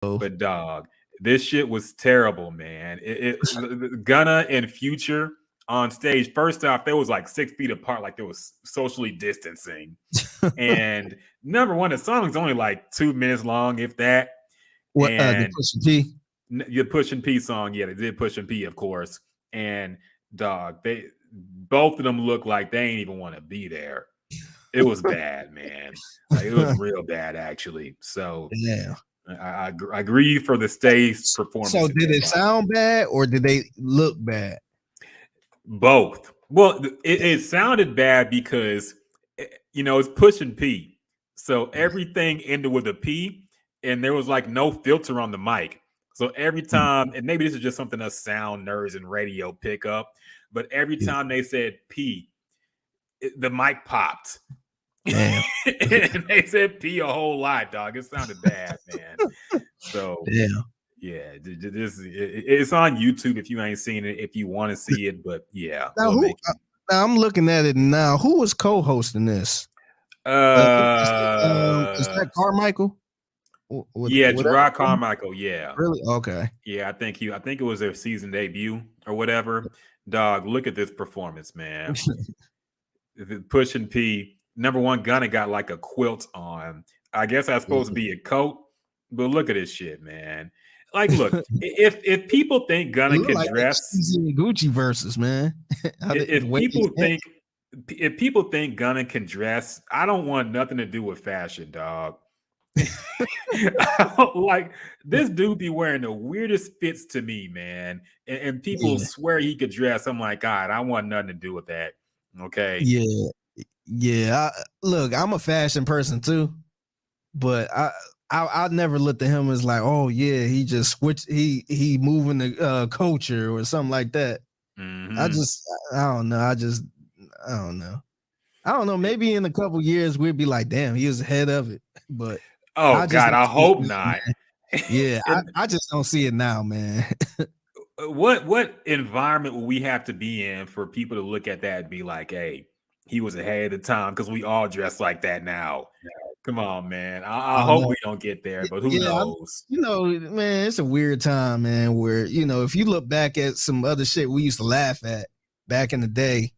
But dog, this shit was terrible, man. Gunna and Future on stage. First off, they was like 6 feet apart, like they was socially distancing. And number one, the song's only like 2 minutes long, if that. What the And Pusha T? your Push P song, yeah, they did Push P, of course. And dog, they both of them look like they ain't even want to be there. It was bad, man. Like it was real bad, actually. So Yeah. I agree for the stage performance. So did it sound bad or did they look bad? Both. Well, it sounded bad because it's pushing P, so everything ended with a P, and there was like no filter on the mic. So every time, and maybe this is just something us sound nerds and radio pick up, but every time they said P, the mic popped. Damn. And they said P a whole lot, dog. It sounded bad, man. So yeah, it's on YouTube if you ain't seen it, if you want to see it. But yeah, now, now I'm looking at it now. Who was co-hosting this? Is that Carmichael? Yeah, Gerard Carmichael. Yeah, really? Okay. Yeah, I think it was their season debut or whatever. Dog, look at this performance, man. Pushing P. Number one, Gunna got like a quilt on. I guess that's supposed to be a coat, but look at this shit, man. Like, look, if people think Gunna can dress, Gucci verses, man. if people think Gunna can dress, I don't want nothing to do with fashion, dog. Like this dude be wearing the weirdest fits to me, man, and people swear he could dress. I'm like, God, I want nothing to do with that. Okay. Yeah. Look, I'm a fashion person too, but I never looked at him as like, oh yeah, he just switched. He moving the culture or something like that. Mm-hmm. I don't know. I don't know. Maybe in a couple years we'd be like, damn, he was ahead of it. But I hope not. Yeah, I just don't see it now, man. What environment will we have to be in for people to look at that and be like, hey, he was ahead of the time? Because we all dress like that now. Come on, man. I hope we don't get there, but who knows? Man, it's a weird time, man, where, if you look back at some other shit we used to laugh at back in the day,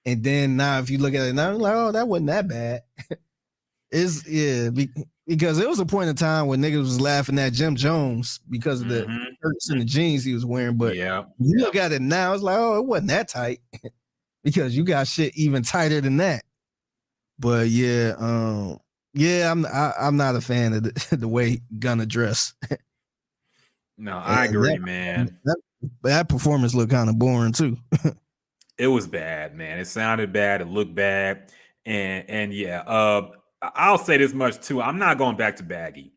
and then now if you look at it now, like, oh, that wasn't that bad. Because there was a point in time when niggas was laughing at Jim Jones because of the shirts and the jeans he was wearing. But you look at it now, it's like, oh, it wasn't that tight because you got shit even tighter than that. But I'm not a fan of the way Gunna dress. No, I agree, man. That performance looked kind of boring too. It was bad, man. It sounded bad. It looked bad, and I'll say this much too. I'm not going back to baggy.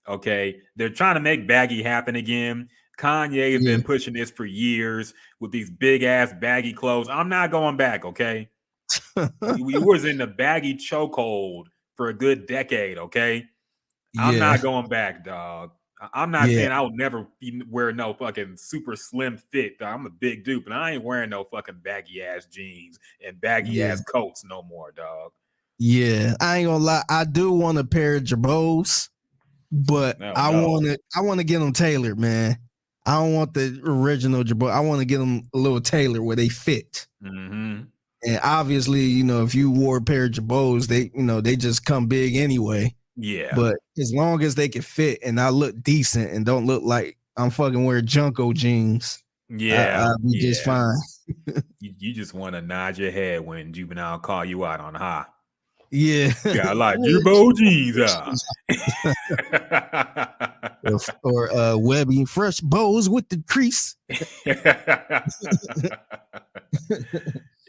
Okay, they're trying to make baggy happen again. Kanye has been pushing this for years with these big ass baggy clothes. I'm not going back. Okay, we was in the baggy chokehold for a good decade. Okay, I'm not going back, dog. I'm not saying I would never wear no fucking super slim fit. Dog. I'm a big dude, but I ain't wearing no fucking baggy ass jeans and baggy ass coats no more, dog. Yeah, I ain't gonna lie. I do want a pair of Jabos, but I want to get them tailored, man. I don't want the original Jabot. I want to get them a little tailored where they fit. Mm-hmm. And obviously, if you wore a pair of Jabos, they just come big anyway. Yeah. But as long as they can fit and I look decent and don't look like I'm fucking wearing Junko jeans, I'll be just fine. You just want to nod your head when Juvenile call you out on high. Yeah. Yeah, I like Jumbo jeans. or Webby, fresh bows with the crease.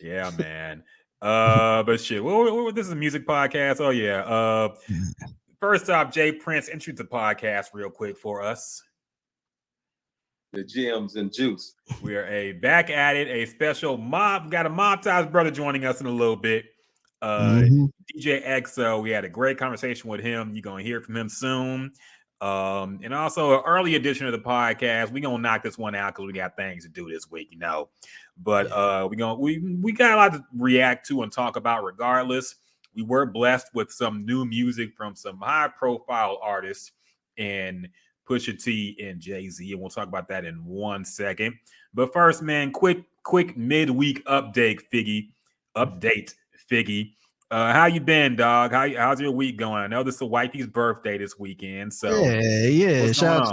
Yeah, man. But shit. Well, this is a music podcast. Oh yeah. First off, Jay Prince, introduce the podcast real quick for us. The gems and juice. We are back at it. A special mob. Got a Mob Ties brother joining us in a little bit. DJ XO. We had a great conversation with him. You're gonna hear from him soon. And also an early edition of the podcast. We're gonna knock this one out because we got things to do this week, But we got a lot to react to and talk about regardless. We were blessed with some new music from some high-profile artists, and Pusha T and Jay-Z, and we'll talk about that in 1 second. But first, man, quick midweek update, Figgy. How you been, dog? How's your week going? I know this is the wifey's birthday this weekend, so yeah. Shout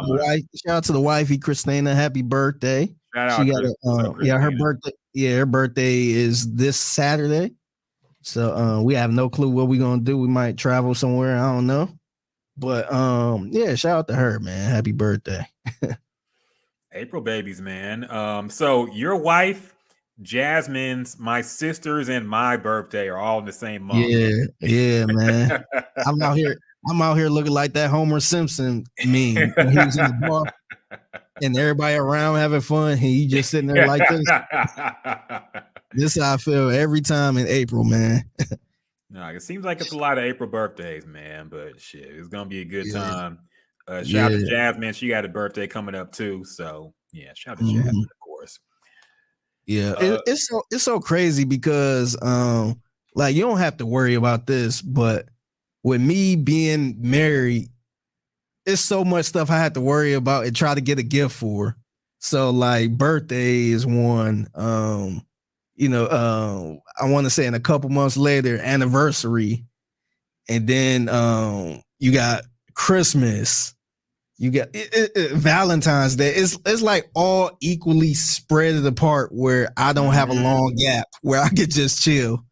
out to the wifey, Christina. Happy birthday! Shout out, her birthday. Yeah, her birthday is this Saturday. So we have no clue what we're gonna do. We might travel somewhere. I don't know. But yeah, shout out to her, man. Happy birthday. April babies, man. So your wife, Jasmine's, my sister's, and my birthday are all in the same month. Yeah, man. I'm out here looking like that Homer Simpson meme. When he was in the bar and everybody around having fun, and he just sitting there like this. This is how I feel every time in April, man. No, it seems like it's a lot of April birthdays, man. But shit, it's gonna be a good time. Shout out to Jasmine. She got a birthday coming up too. So yeah, shout out to Jasmine, of course. Yeah, it's so crazy because like you don't have to worry about this, but with me being married, it's so much stuff I have to worry about and try to get a gift for. So like birthday is one. I want to say in a couple months later, anniversary, and then you got Christmas, you got Valentine's Day. It's like all equally spread apart where I don't have a long gap where I could just chill.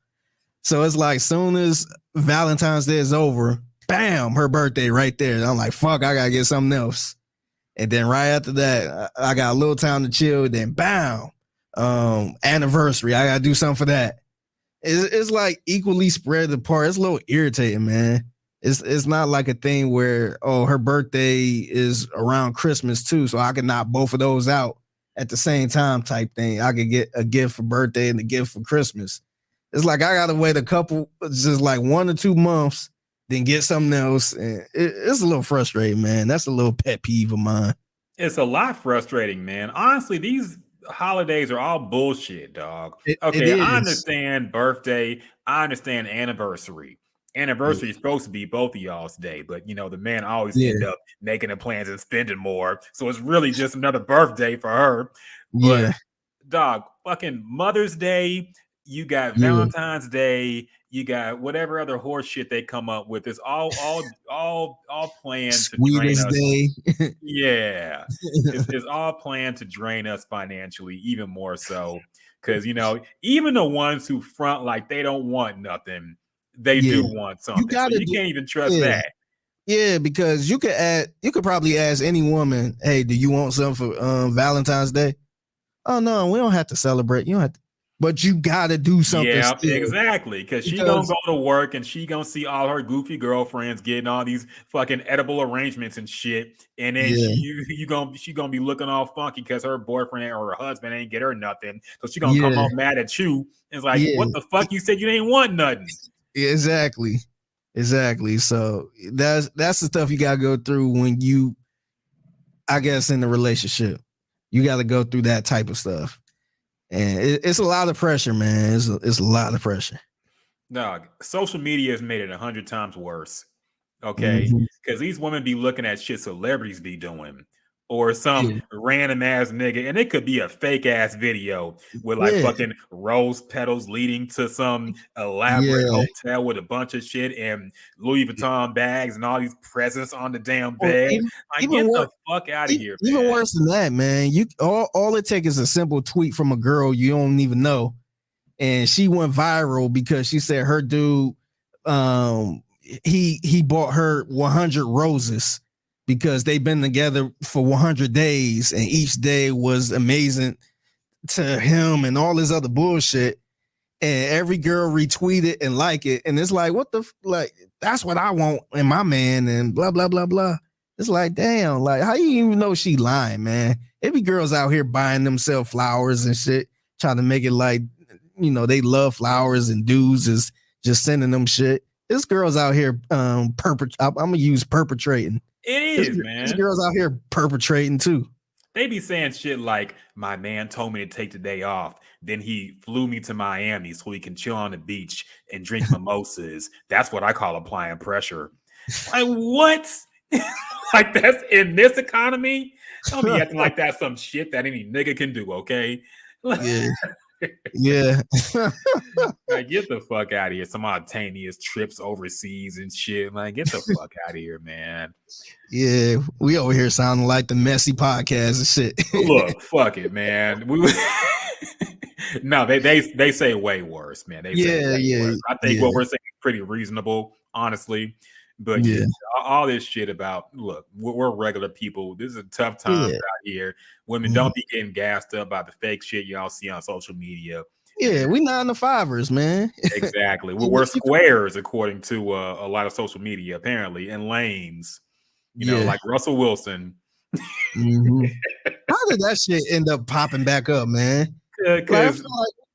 So it's like soon as Valentine's Day is over, bam, her birthday right there. And I'm like, fuck, I gotta get something else. And then right after that, I got a little time to chill. Then bam, anniversary, I gotta do something for that. It's like equally spread apart. It's a little irritating, man. It's not like a thing where, oh, her birthday is around Christmas too, so I can knock both of those out at the same time type thing. I could get a gift for birthday and a gift for Christmas. It's like I gotta wait a couple, just like 1 or 2 months, then get something else. And it's a little frustrating, man. That's a little pet peeve of mine. It's a lot frustrating, man. Honestly, these holidays are all bullshit, dog. Okay, I understand birthday. I understand anniversary. Anniversary is supposed to be both of y'all's day, but you know, the man always end up making the plans and spending more. So it's really just another birthday for her. But dog, fucking Mother's Day, you got Valentine's Day, you got whatever other horse shit they come up with. It's all planned to drain us. Yeah. It's all planned to drain us financially, even more so. Because you know, even the ones who front like they don't want nothing, they do want something. You can't even trust that. Yeah, because you could probably ask any woman, hey, do you want something for Valentine's Day? Oh no, we don't have to celebrate. You don't have to. But you gotta do something. Yeah, exactly. Because she gonna go to work and she gonna see all her goofy girlfriends getting all these fucking edible arrangements and shit, and then she gonna be looking all funky because her boyfriend or her husband ain't get her nothing. So she gonna come home mad at you. And it's like, what the fuck? You said you didn't want nothing. Exactly. So that's the stuff you gotta go through when you, I guess, in a relationship. You gotta go through that type of stuff. And it's a lot of pressure, man. It's a lot of pressure. Dog, social media has made it 100 times worse. Okay, because these women be looking at shit celebrities be doing, or some random ass nigga, and it could be a fake ass video with like fucking rose petals leading to some elaborate hotel with a bunch of shit and Louis Vuitton bags and all these presents on the damn bed. Get the fuck out of here, man. Even worse than that, man. All it takes is a simple tweet from a girl you don't even know, and she went viral because she said her dude, he bought her 100 roses. Because they've been together for 100 days and each day was amazing to him and all this other bullshit. And every girl retweeted and like it. And it's like, what the, like, that's what I want in my man and blah, blah, blah, blah. It's like, damn, like, how you even know she lying, man? It be girls out here buying themselves flowers and shit, trying to make it like, you know, they love flowers and dudes is just sending them shit. This girls out here, I'm going to use perpetrating. It is, man. These girls out here perpetrating too. They be saying shit like, my man told me to take the day off. Then he flew me to Miami so he can chill on the beach and drink mimosas. That's what I call applying pressure. Like, what? Like that's in this economy. Don't be acting like that's some shit that any nigga can do, okay? Yeah. Yeah. Like, get the fuck out of here. Simultaneous trips overseas and shit. Like, get the fuck out of here, man. Yeah, we over here sounding like the messy podcast and shit. Look, fuck it, man. No, they say way worse, man. They say way worse. I think what we're saying is pretty reasonable, honestly. But yeah, all this shit about, look, we're regular people. This is a tough time out here. Women don't be getting gassed up by the fake shit y'all see on social media. Yeah, we 9 to 5ers, man. Exactly. We're squares, according to a lot of social media, apparently, and lames. You know, like Russell Wilson. Mm-hmm. How did that shit end up popping back up, man? Because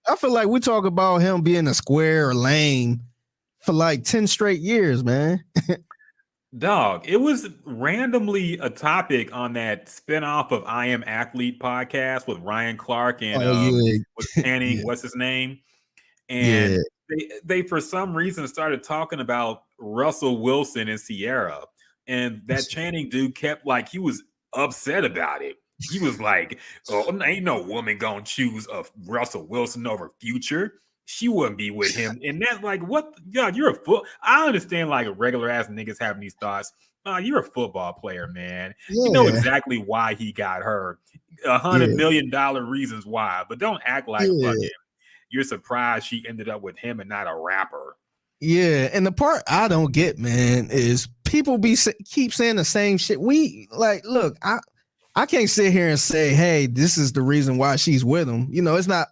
I feel like we talk about him being a square or lame for like 10 straight years, man. Dog, it was randomly a topic on that spinoff of I Am Athlete podcast with Ryan Clark and with Channing, what's his name? And they for some reason started talking about Russell Wilson and Sierra. And that Channing dude kept like, he was upset about it. He was like, oh, ain't no woman gonna choose a Russell Wilson over Future. She wouldn't be with him. And that's like, what? God, you're a foot. I understand like regular ass niggas having these thoughts. You're a football player, man. You know exactly why he got hurt. $100 million reasons why. But don't act like fucking you're surprised she ended up with him and not a rapper. Yeah, and the part I don't get, man, is people keep saying the same shit. We like, look, I can't sit here and say, hey, this is the reason why she's with him. You know, it's not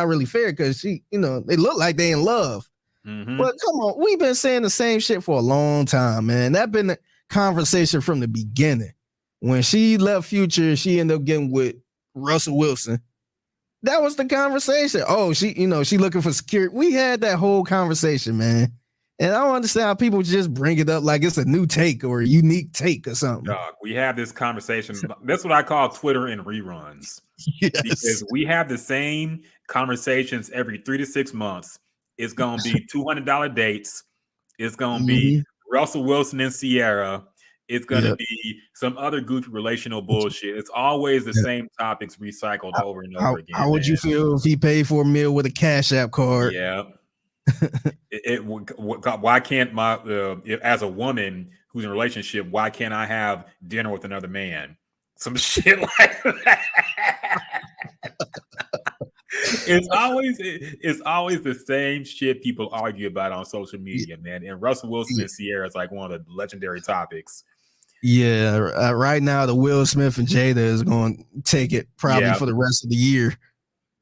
really fair because she, you know, they look like they in love. Mm-hmm. But come on, we've been saying the same shit for a long time, man. That's been the conversation from the beginning. When she left Future, she ended up getting with Russell Wilson. That was the conversation. Oh, she looking for security. We had that whole conversation, man. And I don't understand how people just bring it up like it's a new take or a unique take or something. Dog, we have this conversation. That's what I call Twitter in reruns. Yes. Because we have the same conversations every 3 to 6 months. It's going to be $200 dates. It's going to be Russell Wilson and Sierra. It's going to be some other goofy relational bullshit. It's always the same topics recycled over and over again. How would you feel if he paid for a meal with a Cash App card? Yeah. Why can't my as a woman who's in a relationship, why can't I have dinner with another man? Some shit like that. It's always the same shit people argue about on social media, man. And Russell Wilson and Sierra is like one of the legendary topics. Yeah, right now the Will Smith and Jada is going to take it probably for the rest of the year.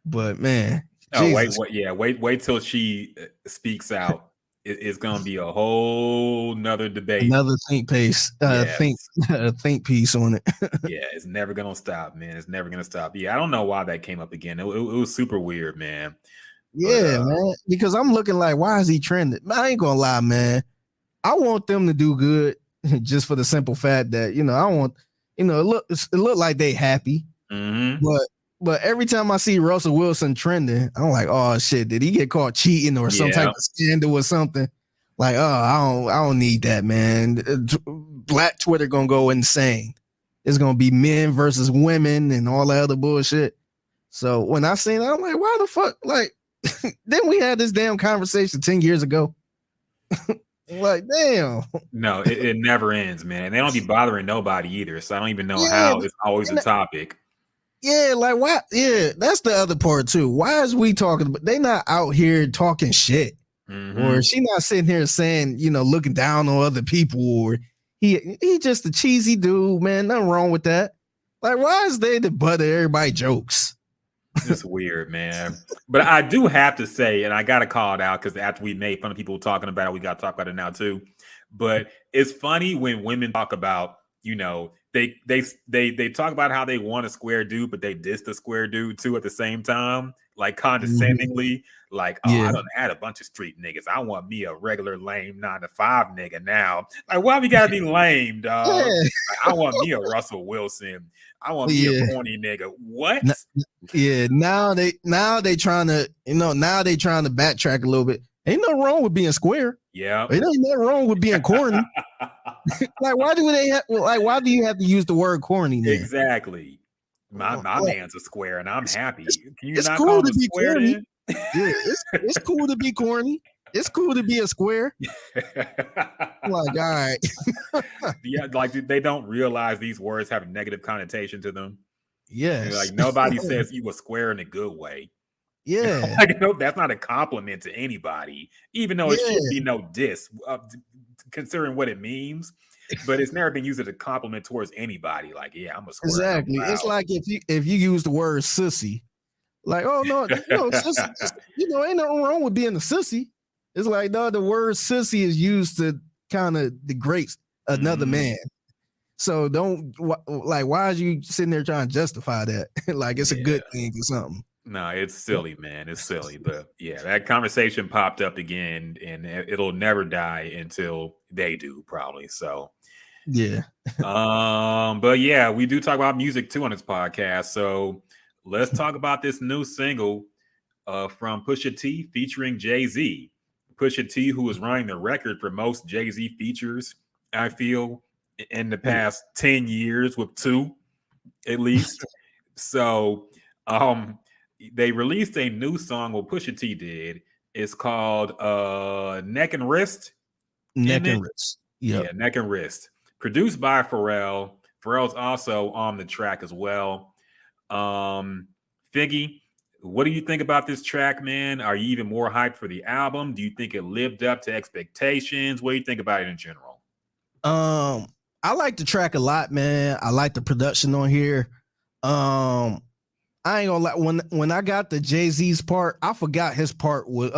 But man, wait till she speaks out. It's going to be a whole nother debate. Another think piece on it. Yeah, it's never going to stop, man. It's never going to stop. Yeah, I don't know why that came up again. It was super weird, man. Yeah, man. Because I'm looking like, why is he trending? I ain't going to lie, man. I want them to do good just for the simple fact that, I want, it look like they happy. Mm-hmm. But every time I see Russell Wilson trending, I'm like, oh shit, did he get caught cheating or some type of scandal or something? Like, oh, I don't need that, man. Black Twitter gonna go insane. It's gonna be men versus women and all that other bullshit. So when I seen that, I'm like, why the fuck? Like, then we had this damn conversation 10 years ago. Like, damn. No, it never ends, man. And they don't be bothering nobody either. So I don't even know how it's always a topic. Yeah, like why? Yeah, that's the other part too. Why is we talking about? They not out here talking shit, or she not sitting here saying, looking down on other people, or he just a cheesy dude, man. Nothing wrong with that. Like, why is they the butt of everybody jokes? It's weird, man. But I do have to say, and I gotta call it out because after we made fun of people talking about it, we gotta talk about it now too. But it's funny when women talk about, they talk about how they want a square dude, but they diss the square dude too at the same time, like condescendingly, like, I done had a bunch of street niggas. I want me a regular lame 9 to 5 nigga now. Like, why we gotta be lame, dog? Yeah. Like, I want me a Russell Wilson. I want me a corny nigga. What? Yeah, now they trying to, now they trying to backtrack a little bit. Ain't nothing wrong with being square. Yeah. Ain't nothing wrong with being corny. Like, why do you have to use the word corny then? Exactly. My man's a square, and I'm happy. Can you it's not cool call him to a be square corny. then? Yeah, it's cool to be corny. It's cool to be a square. Like, all right. Yeah, like they don't realize these words have a negative connotation to them. Yes. Like nobody says you a square in a good way. Yeah. Like, no, that's not a compliment to anybody, even though it should be no diss, considering what it means. But it's never been used as a compliment towards anybody. Like, yeah, I'm a square. Exactly. It's like if you use the word sissy, like, oh no, sissy, ain't nothing wrong with being a sissy. It's like, no, the word sissy is used to kind of degrade another man. So don't like, why are you sitting there trying to justify that? Like it's a good thing or something. No, it's silly, man. It's silly. But yeah, that conversation popped up again, and it'll never die until they do, probably. So yeah. But yeah, we do talk about music too on this podcast. So let's talk about this new single from Pusha T featuring Jay-Z. Pusha T, who is running the record for most Jay-Z features, I feel, in the past 10 years with 2, at least. So they released a new song, well, Pusha T did. It's called Neck and Wrist. Neck and Wrist. Yep. Yeah, Neck and Wrist. Produced by Pharrell. Pharrell's also on the track as well. Figgy, what do you think about this track, man? Are you even more hyped for the album? Do you think it lived up to expectations? What do you think about it in general? I like the track a lot, man. I like the production on here. I ain't gonna lie. When I got the Jay-Z's part, I forgot his part was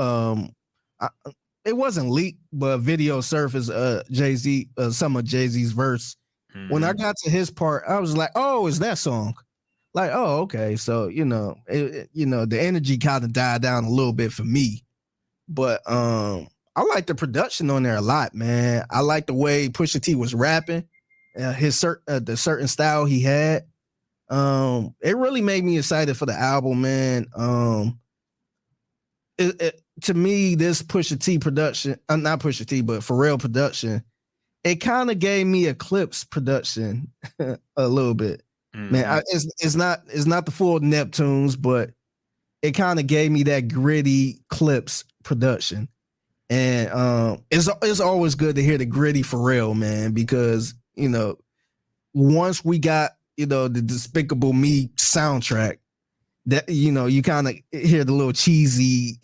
it wasn't leaked, but video surfaced Jay-Z, some of Jay-Z's verse. Mm-hmm. When I got to his part, I was like, oh, is that song? Like, oh, okay. So, the energy kind of died down a little bit for me. But I like the production on there a lot, man. I like the way Pusha T was rapping, the certain style he had. It really made me excited for the album, man. To me, this Pusha T production, not Pusha T, but Pharrell production, it kind of gave me Eclipse production a little bit. Mm-hmm. Man, it's not the full Neptunes, but it kind of gave me that gritty Clips production. And it's always good to hear the gritty Pharrell, man, because once we got the Despicable Me soundtrack, that you kind of hear the little cheesy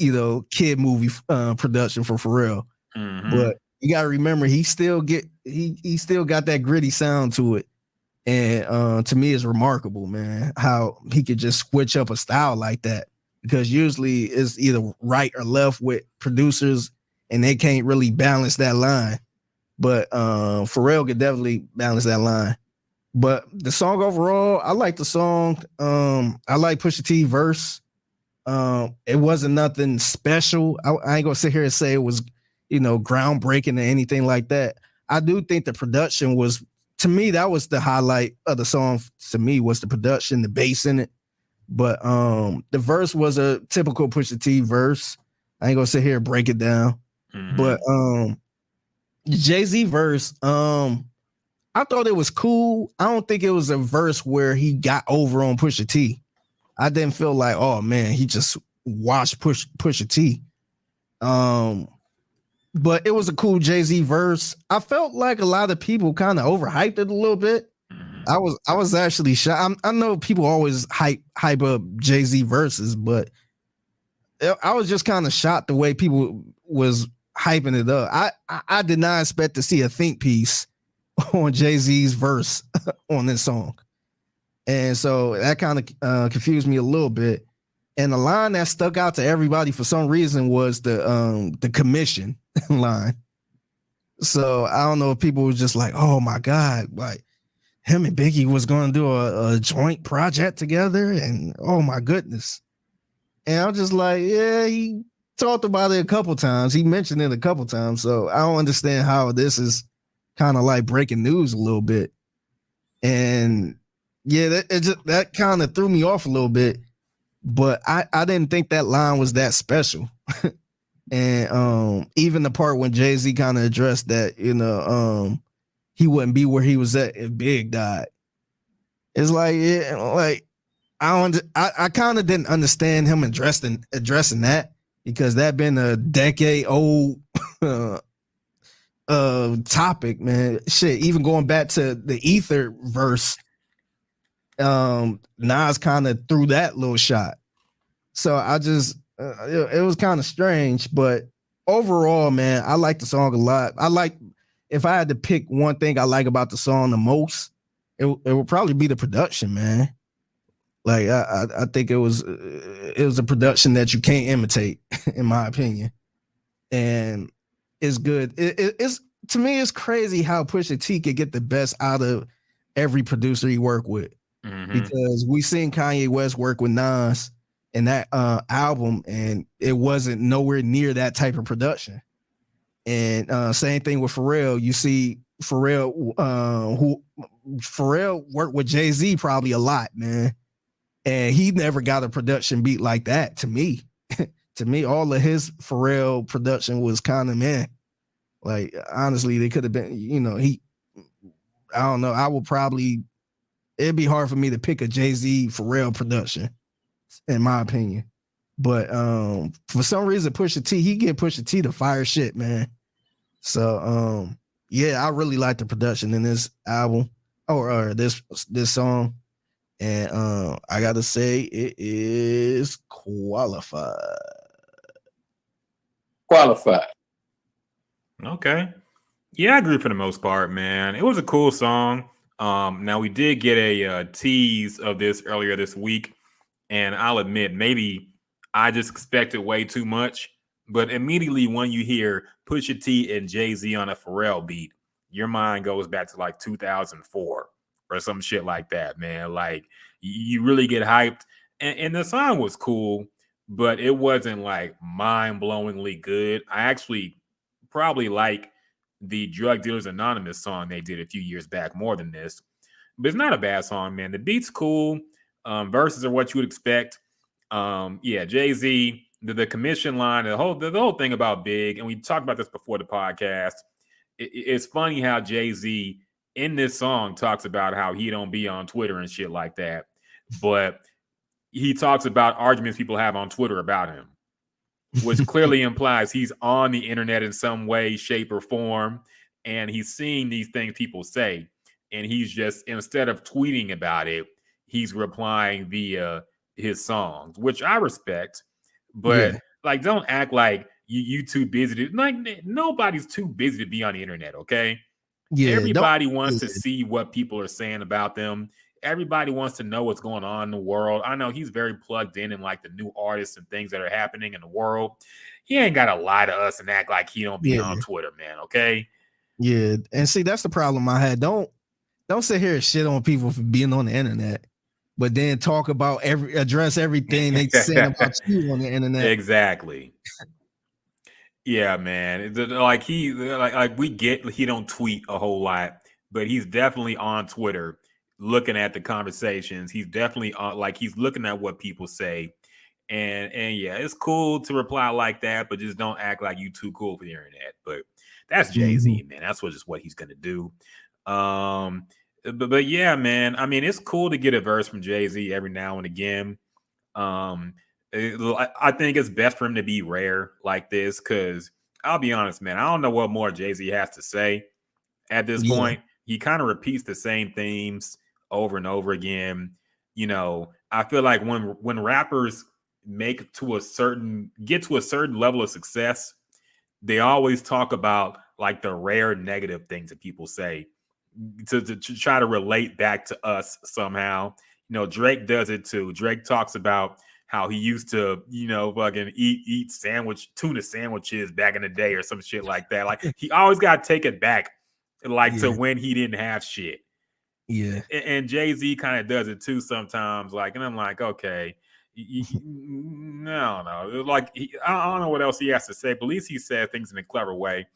kid movie production for Pharrell. Mm-hmm. But you gotta remember he still got that gritty sound to it. And to me, it's remarkable, man, how he could just switch up a style like that, because usually it's either right or left with producers and they can't really balance that line. But Pharrell could definitely balance that line. But the song overall, I like the song. I like Pusha T verse. It wasn't nothing special. I ain't gonna sit here and say it was, groundbreaking or anything like that. I do think the production was, to me, that was the highlight of the song. To me, was the production, the bass in it. But the verse was a typical Pusha T verse. I ain't gonna sit here and break it down. Mm-hmm. But Jay-Z verse, I thought it was cool. I don't think it was a verse where he got over on Pusha T. I didn't feel like, oh man, he just washed Pusha T. But it was a cool Jay-Z verse. I felt like a lot of people kind of overhyped it a little bit. I was actually shocked. I know people always hype up Jay-Z verses, but I was just kind of shocked the way people was hyping it up. I did not expect to see a think piece on Jay-Z's verse on this song. And so that kind of confused me a little bit. And the line that stuck out to everybody for some reason was the commission line. So I don't know if people were just like, oh my God, like him and Biggie was going to do a joint project together. And oh my goodness. And I was just like, yeah, he talked about it a couple times. He mentioned it a couple times. So I don't understand how this is kind of like breaking news a little bit. And yeah, that kind of threw me off a little bit. But I didn't think that line was that special. And even the part when Jay-Z kind of addressed that, he wouldn't be where he was at if Big died. It's like, I kind of didn't understand him addressing that, because that been a decade old topic, man. Shit, even going back to the Ether verse, Nas kind of threw that little shot. So I just it was kind of strange, but overall, man, I like the song a lot. If I had to pick one thing I like about the song the most, it would probably be the production, man. Like I think it was a production that you can't imitate, in my opinion, and it's good. It's, to me, it's crazy how Pusha T could get the best out of every producer he worked with, because we seen Kanye West work with Nas in that album, and it wasn't nowhere near that type of production. And same thing with Pharrell. You see Pharrell worked with Jay-Z probably a lot, man. And he never got a production beat like that, to me. To me, all of his Pharrell production was kind of, man. Like, honestly, they could have been, I don't know. It'd be hard for me to pick a Jay-Z Pharrell production, in my opinion. But for some reason, Pusha T, he get Pusha T to fire shit, man. So yeah, I really like the production in this album or this song. And I gotta say, it is qualified. Okay. Yeah, I agree for the most part, man. It was a cool song. Now we did get a tease of this earlier this week, and I'll admit, maybe I just expected way too much. But immediately when you hear Pusha T and Jay-Z on a Pharrell beat, your mind goes back to like 2004 or some shit like that, man. Like, you really get hyped. And the song was cool, but it wasn't like mind-blowingly good. I actually probably like the Drug Dealers Anonymous song they did a few years back more than this. But it's not a bad song, man. The beat's cool. Verses are what you would expect. Yeah, Jay-Z, the commission line, the whole thing about Big, and we talked about this before the podcast. It's funny how Jay-Z in this song talks about how he don't be on Twitter and shit like that, but he talks about arguments people have on Twitter about him, which clearly implies he's on the internet in some way, shape, or form, and he's seeing these things people say, and he's just, instead of tweeting about it, he's replying via his songs, which I respect. But like, don't act like you too busy to, like, nobody's too busy to be on the internet, okay? Yeah, everybody wants to see what people are saying about them. Everybody wants to know what's going on in the world. I know he's very plugged in like the new artists and things that are happening in the world. He ain't got to lie to us and act like he don't be on Twitter, man. Okay. Yeah. And see, that's the problem I had. Don't sit here and shit on people for being on the internet, but then talk about address everything they saying about you on the internet. Exactly. Yeah, man. Like we get he don't tweet a whole lot, but he's definitely on Twitter looking at the conversations. He's definitely on, like, he's looking at what people say. And yeah, it's cool to reply like that, but just don't act like you too cool for the internet. But that's Jay-Z, man. That's what he's gonna do. But yeah, man. I mean, it's cool to get a verse from Jay-Z every now and again. I think it's best for him to be rare like this, because I'll be honest, man, I don't know what more Jay-Z has to say at this point. He kind of repeats the same themes over and over again. I feel like when rappers get to a certain level of success, they always talk about like the rare negative things that people say to try to relate back to us somehow. Drake does it too. Drake talks about how he used to, fucking eat tuna sandwiches back in the day or some shit like that. Like, he always got to take it back, like, to when he didn't have shit. Yeah. And Jay-Z kind of does it too sometimes. Like, and I'm like, okay, no, like, I don't know what else he has to say, but at least he said things in a clever way,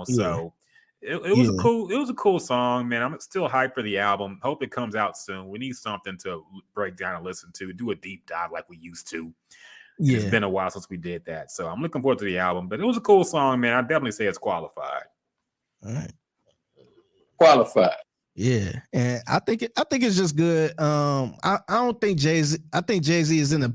So it was a cool song, man. I'm still hyped for the album. Hope it comes out soon. We need something to break down and listen to, do a deep dive like we used to. Yeah. It's been a while since we did that. So I'm looking forward to the album. But it was a cool song, man. I definitely say it's qualified. All right. Qualified. Yeah, and I think it's just good. I don't think Jay-Z. I think Jay-Z is in a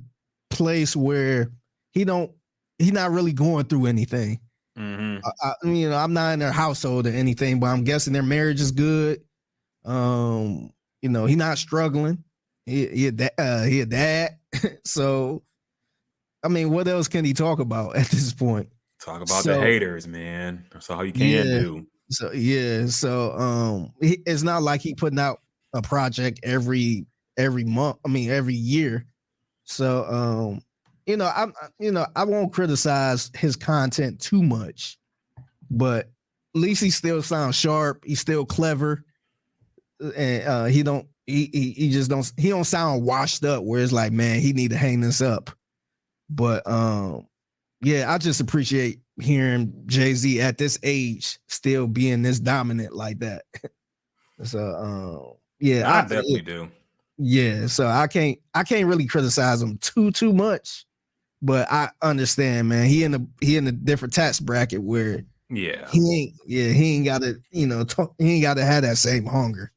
place where he's not really going through anything. Mm-hmm. I'm not in their household or anything, but I'm guessing their marriage is good. He's not struggling. He a dad. So, I mean, what else can he talk about at this point? Talk about the haters, man. That's all you can do. So it's not like he putting out a project every month. I mean, every year. So I won't criticize his content too much, but at least he still sounds sharp. He's still clever, and he don't sound washed up. Where it's like, man, he need to hang this up. But I just appreciate hearing Jay-Z at this age still being this dominant like that. So I definitely do. Yeah, so I can't really criticize him too much, but I understand, man. He in a different tax bracket where he ain't got to he ain't got to have that same hunger.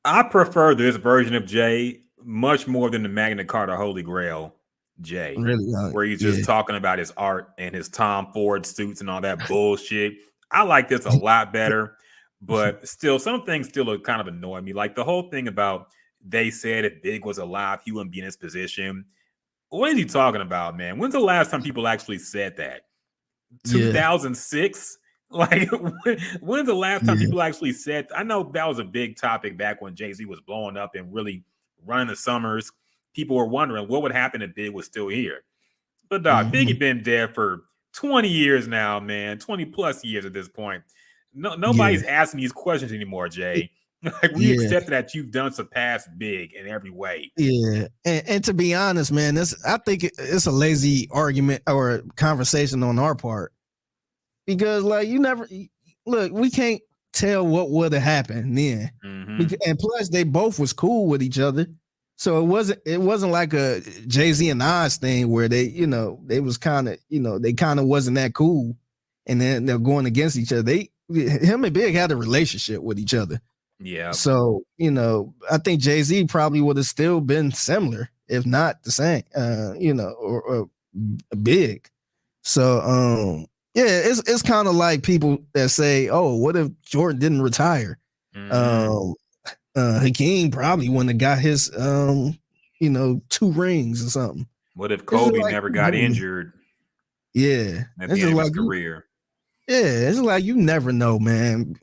I prefer this version of Jay much more than the Magna Carta Holy Grail Jay, really, where he's just talking about his art and his Tom Ford suits and all that bullshit. I like this a lot better, but still, some things still kind of annoy me. Like the whole thing about they said if Big was alive, he wouldn't be in his position. What is he talking about, man? When's the last time people actually said that? 2006? Like, when's the last time people actually said? I know that was a big topic back when Jay-Z was blowing up and really running the summers. People were wondering what would happen if Big was still here. But Biggie been dead for 20 years now, man. 20 plus years at this point. Nobody's asking these questions anymore, Jay. Like we accept that you've done surpass Big in every way. Yeah, and to be honest, man, I think it's a lazy argument or conversation on our part because, like, we can't tell what would have happened then, and plus they both was cool with each other, so it wasn't like a Jay-Z and Nas thing where they was kind of they kind of wasn't that cool, and then they're going against each other. Him and Big had a relationship with each other. Yeah. So, I think Jay-Z probably would have still been similar, if not the same, or Big. So, it's kind of like people that say, oh, what if Jordan didn't retire? Hakeem probably wouldn't have got his, 2 rings or something. What if Kobe never got injured? Yeah. At the end of his career. It's like you never know, man.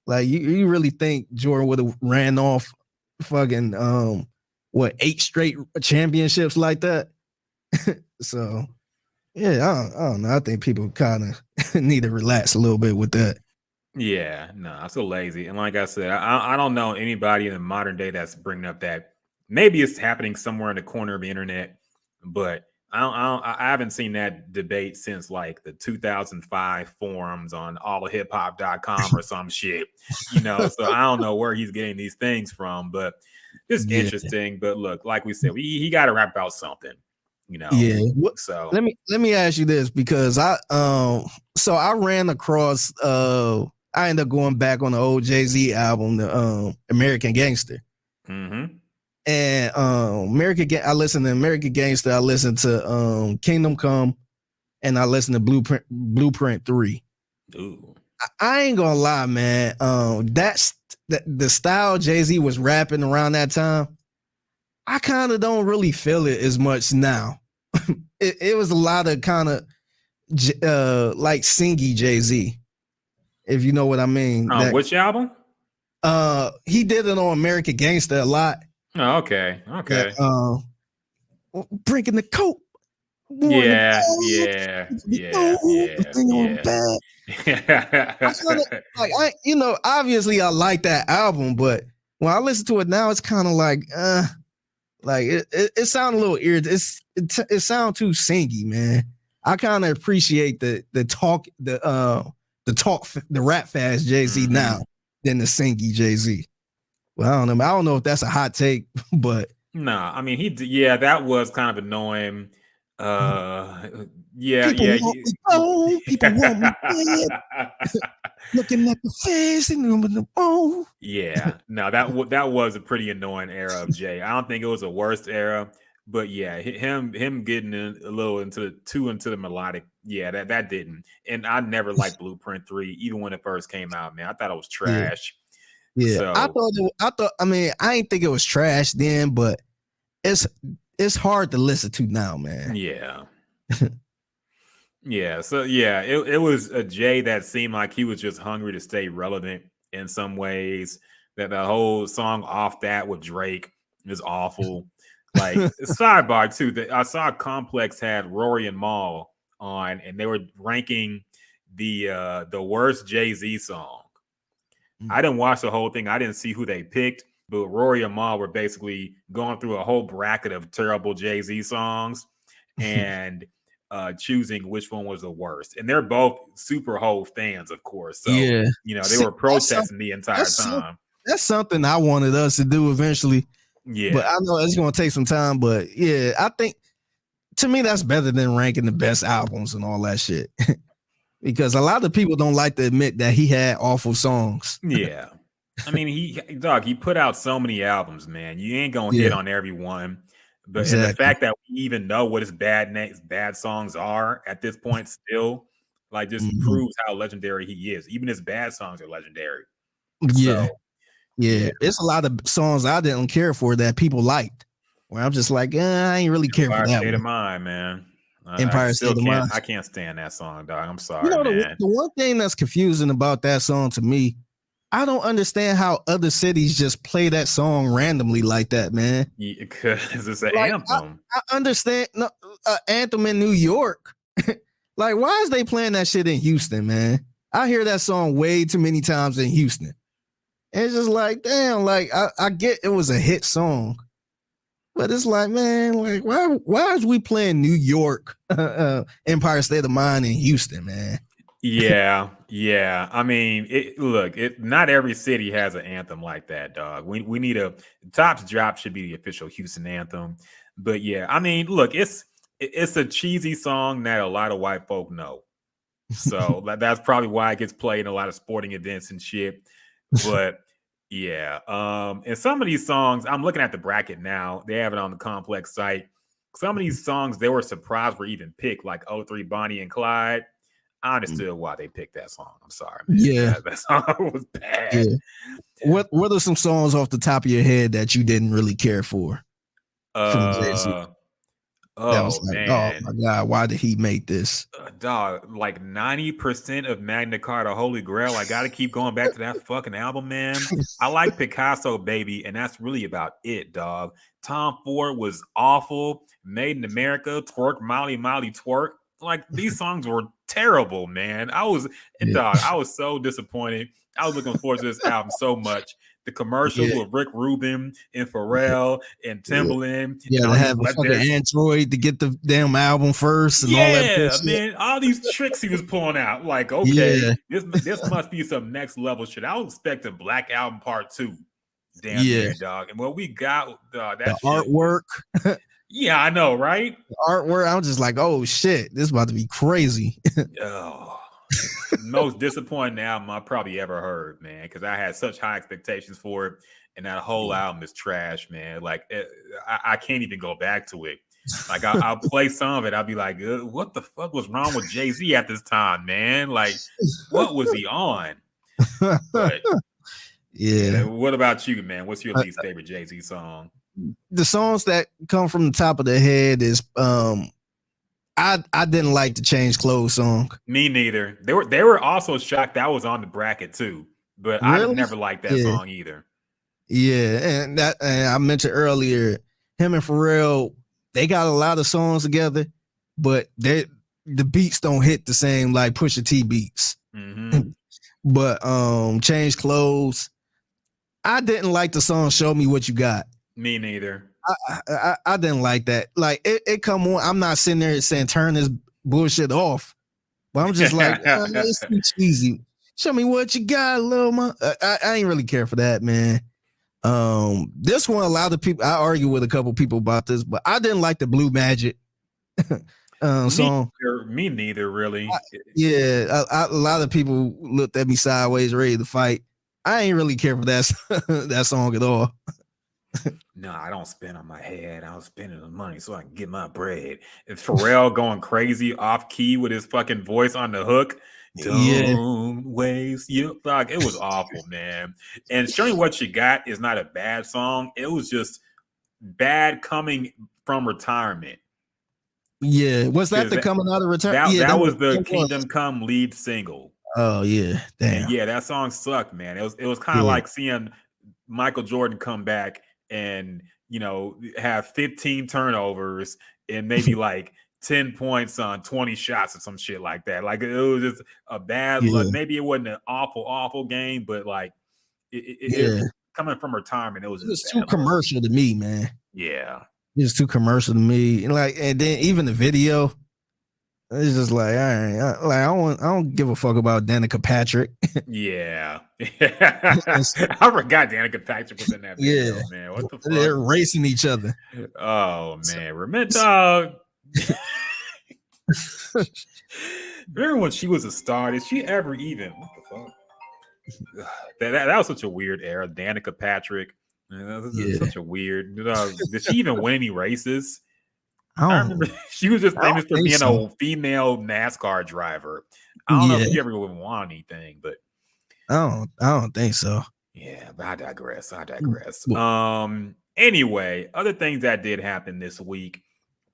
Like you really think Jordan would have ran off fucking 8 straight championships like that? So I don't know. I think people kind of need to relax a little bit with that. Yeah, no, I'm so lazy. And like I said, I don't know anybody in the modern day that's bringing up that. Maybe it's happening somewhere in the corner of the internet, but I haven't seen that debate since like the 2005 forums on allhiphop.com or some shit, so I don't know where he's getting these things from, but it's interesting. But look, like we said, he got to rap about something, Yeah. So let me ask you this, because I ran across I ended up going back on the old Jay-Z album, the American Gangster. And I listened to American Gangster, I listened to Kingdom Come, and I listened to Blueprint 3. Ooh. I ain't gonna lie, man. That's the style Jay-Z was rapping around that time. I kind of don't really feel it as much now. It was a lot of kind of like singy Jay-Z, if you know what I mean. Which album? He did it on American Gangster a lot. Oh, okay. Drinking the coke. Yeah. Obviously I like that album, but when I listen to it now, it's kind of like it sounds a little irritating. It sounds too singy, man. I kind of appreciate the rap fast Jay-Z now than the singy Jay-Z. Well, I don't know if that's a hot take, but no, I mean that was kind of annoying. Yeah, People yeah. want me gone. People want me dead. Looking at the face and the bone. Yeah, no, that was a pretty annoying era of Jay. I don't think it was the worst era, but yeah, him getting a little into the melodic. Yeah, that didn't. And I never liked Blueprint 3, even when it first came out. Man, I thought it was Yeah, trash. yeah. So I mean, I didn't think it was trash then, but it's hard to listen to now, man. yeah. Yeah, so yeah, it was a Jay that seemed like he was just hungry to stay relevant in some ways. That the whole song off that with Drake is awful. Like sidebar too, that I saw Complex had Rory and Mal on, and they were ranking the worst Jay-Z song. I didn't watch the whole thing. I didn't see who they picked, but Rory and Mal were basically going through a whole bracket of terrible Jay-Z songs and choosing which one was the worst. And they're both super Hov fans, of course. So, yeah, they were protesting the entire time. That's something I wanted us to do eventually. Yeah. But I know it's going to take some time. But yeah, I think to me, that's better than ranking the best albums and all that shit. Because a lot of people don't like to admit that he had awful songs. Yeah. I mean, he put out so many albums, man. You ain't going to hit on every one. But exactly. And the fact that we even know what his bad songs are at this point still, like, just proves how legendary he is. Even his bad songs are legendary. Yeah. So, yeah. It's a lot of songs I didn't care for that people liked. Where I'm just like, I ain't really care for that State one. of Mind, man. Empire State of Mind. I can't stand that song, dog. I'm sorry, man. The one thing that's confusing about that song to me, I don't understand how other cities just play that song randomly like that, man. Because it's an anthem. I understand anthem in New York. Like, why is they playing that shit in Houston, man? I hear that song way too many times in Houston. And it's just like, damn, like I get it was a hit song. But it's like, man, like why is we playing New York Empire State of Mind in Houston, man? Yeah. I mean, not every city has an anthem like that, dog. We need Top's Drop should be the official Houston anthem. But yeah, I mean, look, it's a cheesy song that a lot of white folk know. So that's probably why it gets played in a lot of sporting events and shit. But yeah, and some of these songs, I'm looking at the bracket now. They have it on the Complex site. Some of these songs, they were surprised were even picked, like 03 Bonnie and Clyde. I understood why they picked that song. I'm sorry, man. Yeah, that song was bad. Yeah. What are some songs off the top of your head that you didn't really care for? Man. Oh my God, why did he make this? Dog, like 90% of Magna Carta Holy Grail. I got to keep going back to that fucking album, man. I like Picasso, baby, and that's really about it, dog. Tom Ford was awful. Made in America, Twerk, Molly, Twerk. Like, these songs were terrible, man. I was so disappointed. I was looking forward to this album so much. The commercials with Rick Rubin and Pharrell and Timbaland. Yeah, to have a fucking Android to get the damn album first and all that. Yeah, man, all these tricks he was pulling out. Like, okay, this must be some next level shit. I was expecting Black Album Part 2. Damn yeah, dog. And what we got, that the artwork. Yeah, I know, right? The artwork. I'm just like, oh shit, this is about to be crazy. Most disappointing album I probably ever heard, man, because I had such high expectations for it, and that whole album is trash, man. Like, I can't even go back to it. Like, I'll play some of it. I'll be like, what the fuck was wrong with Jay-Z at this time, man? Like, what was he on? But, yeah. What about you, man? What's your least favorite Jay-Z song? The songs that come from the top of the head is I didn't like the Change Clothes song. Me neither. They were also shocked that was on the bracket too, but really? I never liked that song either. Yeah, and I mentioned earlier, him and Pharrell, they got a lot of songs together, but the beats don't hit the same like Pusha T beats. Mm-hmm. But Change Clothes, I didn't like the song Show Me What You Got. Me neither. I didn't like that. Like it come on. I'm not sitting there saying turn this bullshit off, but I'm just like, it's too cheesy. Show me what you got, little man. I ain't really care for that, man. This one, a lot of people. I argue with a couple people about this, but I didn't like the Blue Magic. song. Me neither, really. A lot of people looked at me sideways, ready to fight. I ain't really care for that song at all. No, I don't spend on my head. I was spending the money so I can get my bread. And Pharrell going crazy off key with his fucking voice on the hook. Don't waste your fuck. It was awful, man. And Show Me What You Got is not a bad song. It was just bad coming from retirement. Yeah, was that the coming out of retirement? That was the Kingdom Come lead single. Oh yeah, damn. And yeah, that song sucked, man. It was kind of like seeing Michael Jordan come back and have 15 turnovers and maybe like 10 points on 20 shots or some shit like that. Like it was just a bad look. Maybe it wasn't an awful game, but like it coming from retirement, it was just too commercial to me, man. Yeah. It's too commercial to me. And then even the video, it's just like, I don't give a fuck about Danica Patrick. Yeah. I forgot Danica Patrick was in that video, man. What the fuck? They're racing each other. Oh man. Remember when she was a star? Did she ever even what the fuck? That was such a weird era. Danica Patrick. Such a weird. Did she even win any races? I remember she was just famous for being a female NASCAR driver. I don't know if she ever would want anything, but I don't think so. Yeah, but I digress. Anyway, other things that did happen this week.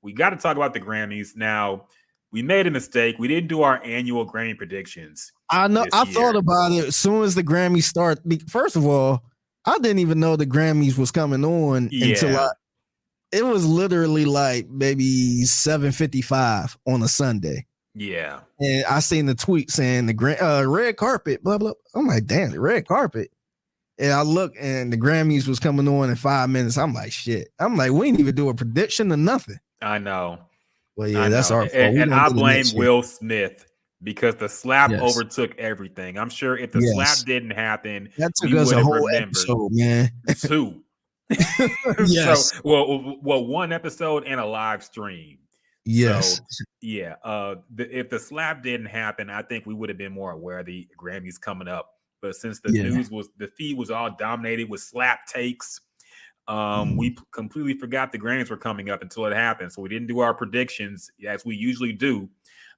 We got to talk about the Grammys. Now, we made a mistake. We didn't do our annual Grammy predictions. I know. I thought about it as soon as the Grammys start. First of all, I didn't even know the Grammys was coming on until it was literally like maybe 7:55 on a Sunday. Yeah. And I seen the tweet saying the red carpet, blah, blah. I'm like, damn, the red carpet. And I look and the Grammys was coming on in 5 minutes. I'm like, shit. I'm like, we didn't even do a prediction or nothing. I know. Well, yeah, that's our fault. And I blame Will Smith because the slap overtook everything. I'm sure if the slap didn't happen, that took us a whole episode, man. 2. Yes. So, well, 1 episode and a live stream. Yes. So, yeah. If the slap didn't happen, I think we would have been more aware of the Grammys coming up. But since the feed was all dominated with slap takes, we completely forgot the Grammys were coming up until it happened. So we didn't do our predictions as we usually do.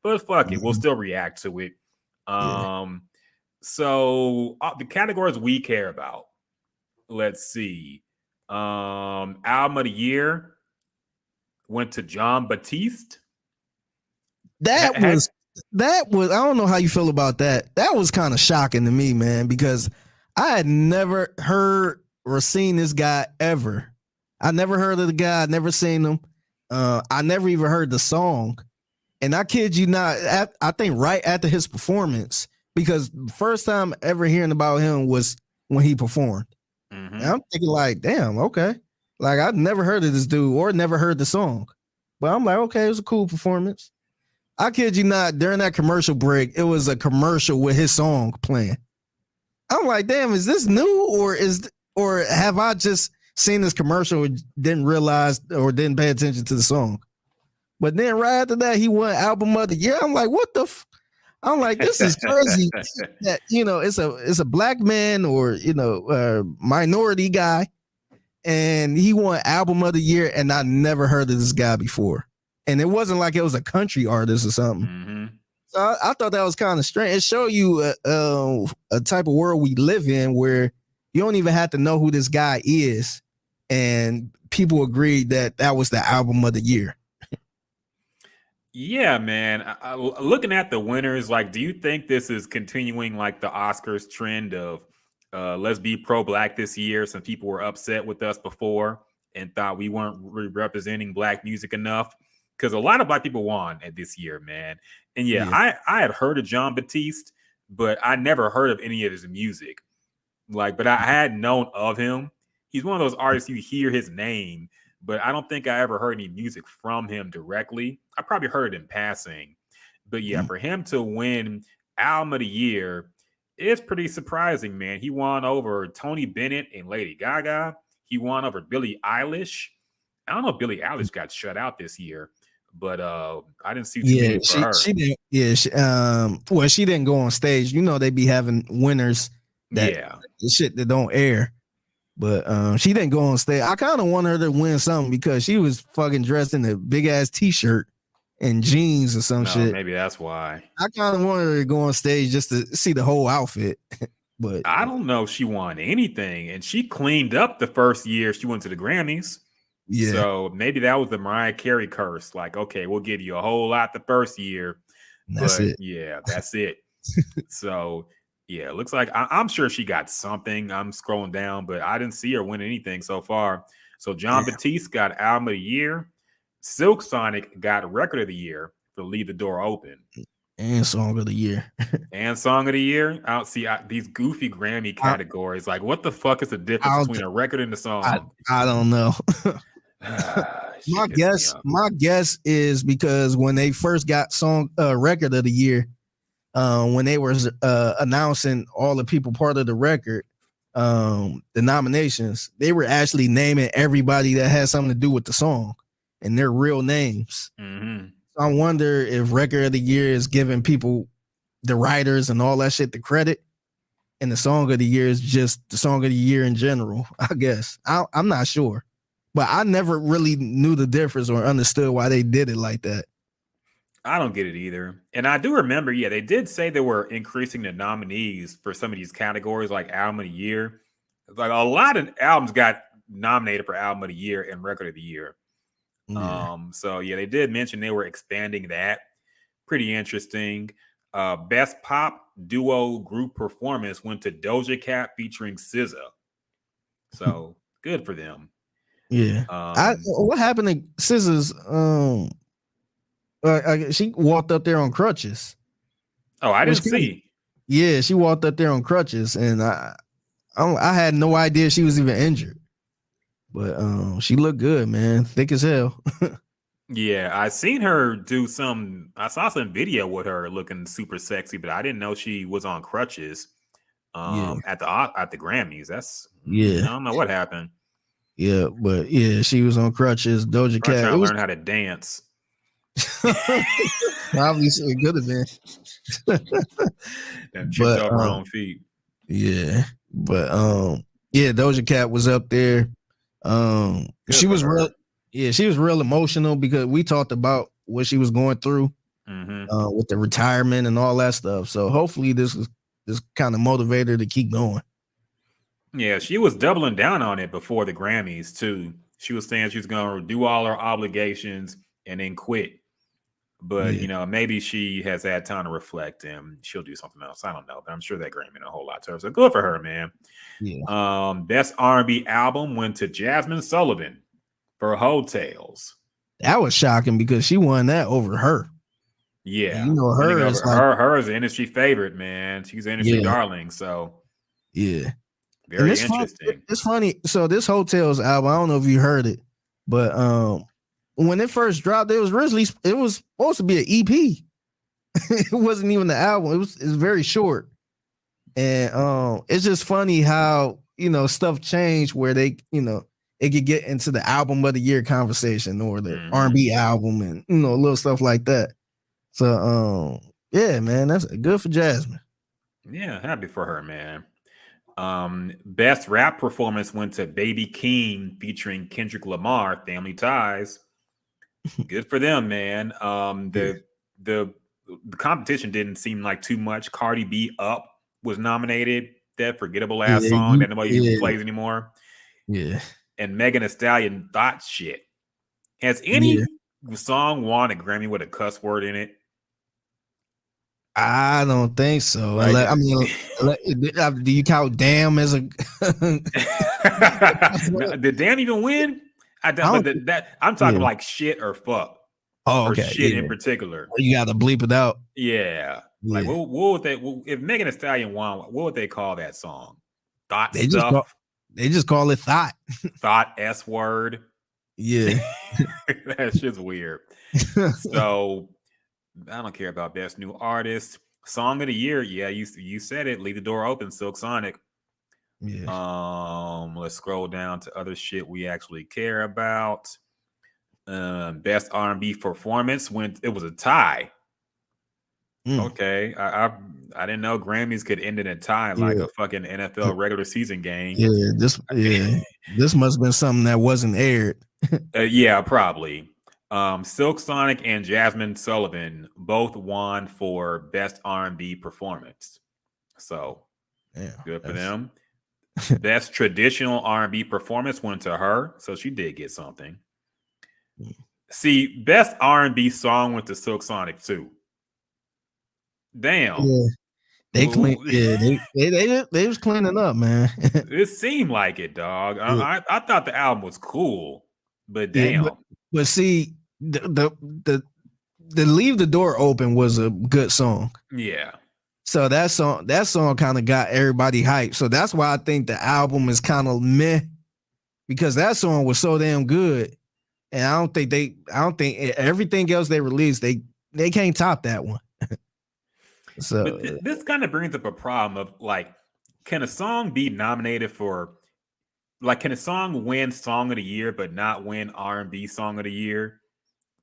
But fuck it, we'll still react to it. So the categories we care about. Let's see. Album of the year went to John Batiste. That was I don't know how you feel about that. That was kind of shocking to me, man, because I had never heard or seen this guy ever. I never heard of the guy, never seen him. I never even heard the song. And I kid you not, I think right after his performance, because the first time ever hearing about him was when he performed. Mm-hmm. And I'm thinking like, damn, okay. Like I've never heard of this dude or never heard the song. But I'm like, okay, it was a cool performance. I kid you not, during that commercial break, it was a commercial with his song playing. I'm like, damn, is this new or have I just seen this commercial and didn't realize or didn't pay attention to the song? But then right after that, he won Album of the Year. I'm like, what the I'm like, this is crazy that, it's a black man or, minority guy. And he won Album of the Year. And I never heard of this guy before. And it wasn't like it was a country artist or something. Mm-hmm. So I thought that was kind of strange. It showed you a type of world we live in where you don't even have to know who this guy is. And people agreed that was the Album of the Year. Yeah, man. Looking at the winners, like, do you think this is continuing like the Oscars trend of let's be pro-black this year? Some people were upset with us before and thought we weren't representing black music enough because a lot of black people won at this year, man. And I had heard of John Batiste, but I never heard of any of his music. But I had known of him. He's one of those artists you hear his name, but I don't think I ever heard any music from him directly. I probably heard it in passing. But for him to win Album of the Year, it's pretty surprising, man. He won over Tony Bennett and Lady Gaga. He won over Billie Eilish. I don't know if Billie Eilish got shut out this year, but I didn't see too many for her. She didn't. Yeah, well, she didn't go on stage. You know, they be having winners that shit that don't air. But she didn't go on stage. I kind of want her to win something because she was fucking dressed in a big ass t-shirt and jeans or some shit. Maybe that's why. I kind of wanted her to go on stage just to see the whole outfit. But I don't know if she won anything, and she cleaned up the first year she went to the Grammys. Yeah. So maybe that was the Mariah Carey curse. Like, okay, we'll give you a whole lot the first year. That's it. Yeah, that's it. So yeah, it looks like I'm sure she got something. I'm scrolling down, but I didn't see her win anything so far. So John Batiste got Album of the Year. Silk Sonic got Record of the Year for Leave the Door Open. And Song of the Year. And Song of the Year. I don't see these goofy Grammy categories. Like, what the fuck is the difference between a record and a song? I don't know. My guess is because when they first got Record of the Year, when they were announcing all the people part of the record, the nominations, they were actually naming everybody that had something to do with the song and their real names. Mm-hmm. So I wonder if Record of the Year is giving people, the writers and all that shit, the credit, and the Song of the Year is just the Song of the Year in general. I guess I'm not sure, but I never really knew the difference or understood why they did it like that. I don't get it either. And I do remember, they did say they were increasing the nominees for some of these categories, like Album of the Year. Like a lot of albums got nominated for Album of the Year and Record of the Year. Yeah. So they did mention they were expanding that. Pretty interesting. Best Pop Duo Group Performance went to Doja Cat featuring SZA. So good for them. Yeah. What happened to SZA's? She walked up there on crutches. Oh, I didn't see. Yeah, she walked up there on crutches, and I had no idea she was even injured. But she looked good, man. Thick as hell. Yeah, I seen her do I saw some video with her looking super sexy, but I didn't know she was on crutches at the Grammys. I don't know what happened. Yeah, but she was on crutches. Doja Cat trying to learn how to dance. Obviously it could have been. That tripped off her own feet. Yeah. But Doja Cat was up there. She was real. Yeah, she was real emotional because we talked about what she was going through with the retirement and all that stuff. So hopefully this kind of motivated her to keep going. Yeah, she was doubling down on it before the Grammys too. She was saying she was going to do all her obligations and then quit. But maybe she has had time to reflect and she'll do something else. I don't know, but I'm sure that Grammy meant a whole lot to her. So good for her, man. Yeah. Best R&B album went to Jasmine Sullivan for Hotels. That was shocking because she won that over her. Yeah, and her is her is an industry favorite, man. She's an industry darling. So very interesting. It's funny. So this Hotels album, I don't know if you heard it, but when it first dropped, it was supposed to be an EP. It wasn't even the album. It was very short. And it's just funny how, stuff changed where they, it could get into the album of the year conversation or the R&B album and, little stuff like that. So, man, that's good for Jasmine. Yeah, happy for her, man. Best rap performance went to Baby Keem featuring Kendrick Lamar, Family Ties. Good for them, man. The competition didn't seem like too much. Cardi B Up was nominated. That forgettable ass song that nobody even plays anymore. Yeah. And Megan Thee Stallion Thought Shit. Has any song won a Grammy with a cuss word in it? I don't think so. Do you count Damn as a? Did Damn even win? I'm talking like shit or fuck. Oh, okay. Or shit in particular. You got to bleep it out. Yeah. Like what would they? If Megan Thee Stallion won, what would they call that song? Thought stuff. They just call it Thought. Thought S word. Yeah. That shit's weird. So I don't care about best new artist. Song of the year. Yeah, you said it. Leave the Door Open, Silk Sonic. Yeah. Let's scroll down to other shit we actually care about. Best R&B performance when it was a tie. Okay, I didn't know Grammys could end in a tie like a fucking NFL regular season game. This must have been something that wasn't aired. Yeah, probably. Silk Sonic and Jasmine Sullivan both won for best R&B performance. So good for them. Best traditional R&B performance went to her, so she did get something. See, best R&B song went to Silk Sonic too. Damn. Yeah. They clean. Yeah, they was cleaning up, man. It seemed like it, dog. I thought the album was cool, but damn. But see, the Leave the Door Open was a good song. Yeah. So that song kind of got everybody hyped. So that's why I think the album is kind of meh, because that song was so damn good, and I don't think everything else they released they can't top that one. So but this kind of brings up a problem of like, can a song be nominated for, like, can a song win Song of the Year but not win R&B Song of the Year?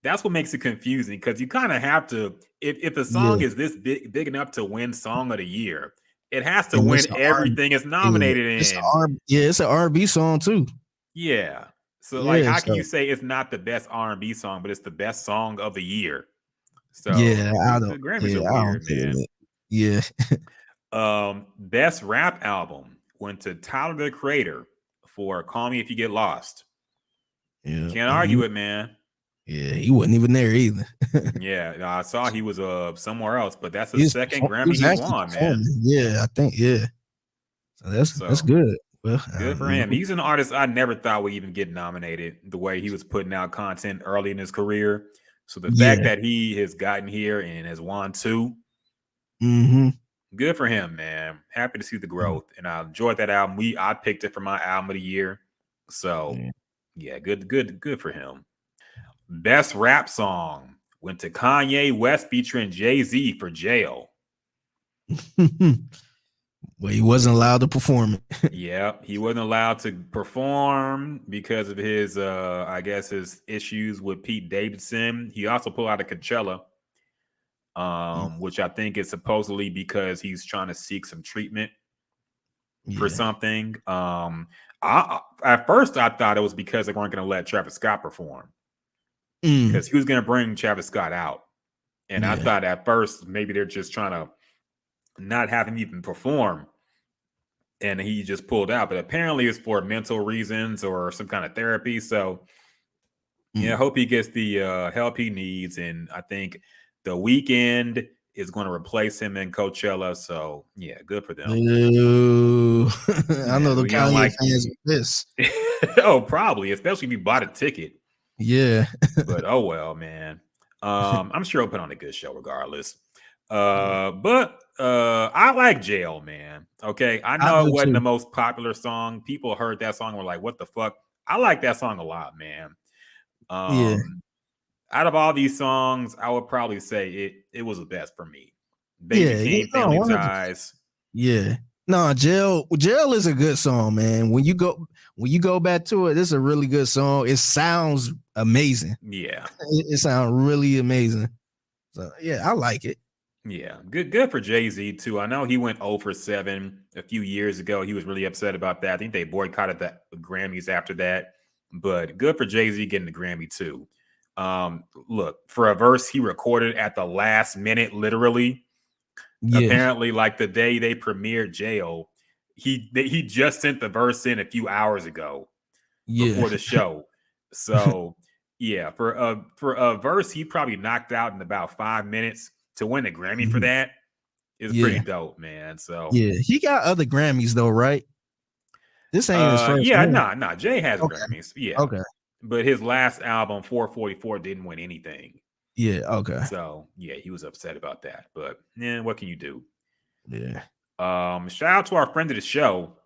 That's what makes it confusing, because you kind of have to, if a song is this big enough to win Song of the Year, it has to win everything it's nominated in. It's an R&B song too. Yeah. So like, how can you say it's not the best R&B song, but it's the best song of the year? So the Grammys are weird, man. Yeah. Best rap album went to Tyler the Creator for Call Me If You Get Lost. Yeah. Can't argue it, man. Yeah, he wasn't even there either. Yeah, I saw he was somewhere else, but that's the second Grammy he won, man. Yeah, I think, yeah. So that's good. Well, good for him. He's an artist I never thought would even get nominated, the way he was putting out content early in his career. So the fact that he has gotten here and has won 2, good for him, man. Happy to see the growth, and I enjoyed that album. I picked it for my album of the year. So yeah, good for him. Best rap song went to Kanye West featuring Jay-Z for Jail. Well, he wasn't allowed to perform it. Yeah, he wasn't allowed to perform because of his, I guess, his issues with Pete Davidson. He also pulled out of Coachella, which I think is supposedly because he's trying to seek some treatment for something. At first, I thought it was because they weren't going to let Travis Scott perform, because he was going to bring Travis Scott out. And I thought at first maybe they're just trying to not have him even perform, and he just pulled out. But apparently it's for mental reasons or some kind of therapy. So I hope he gets the help he needs. And I think The Weeknd is going to replace him in Coachella. So yeah, good for them. I know the Kanye fans with this. Oh, probably, especially if you bought a ticket. Yeah. But oh well, man. I'm sure he'll put on a good show regardless. But I like Jail, man. Okay, I know it wasn't the most popular song. People heard that song and were like, "What the fuck?" I like that song a lot, man. Out of all these songs, I would probably say it was the best for me. Baby King, Family Ties. Yeah. No, Jail is a good song, man. When you go back to it, this is a really good song. It sounds amazing. Yeah. It sounds really amazing. So yeah, I like it. Yeah, good for Jay-Z too. I know he went 0 for 7 a few years ago. He was really upset about that. I think they boycotted the Grammys after that. But good for Jay-Z getting the Grammy too. Look, for a verse he recorded at the last minute, literally. Yeah. Apparently, like the day they premiered Jail, he just sent the verse in a few hours ago before the show. So yeah, for a verse he probably knocked out in about 5 minutes. To win a Grammy for that is pretty dope, man. So yeah, he got other Grammys though, right? This ain't his first. Yeah, nah. Jay has Grammys. Yeah, okay. But his last album, 444, didn't win anything. Yeah, okay. So yeah, he was upset about that. But what can you do? Yeah. Shout out to our friend of the show,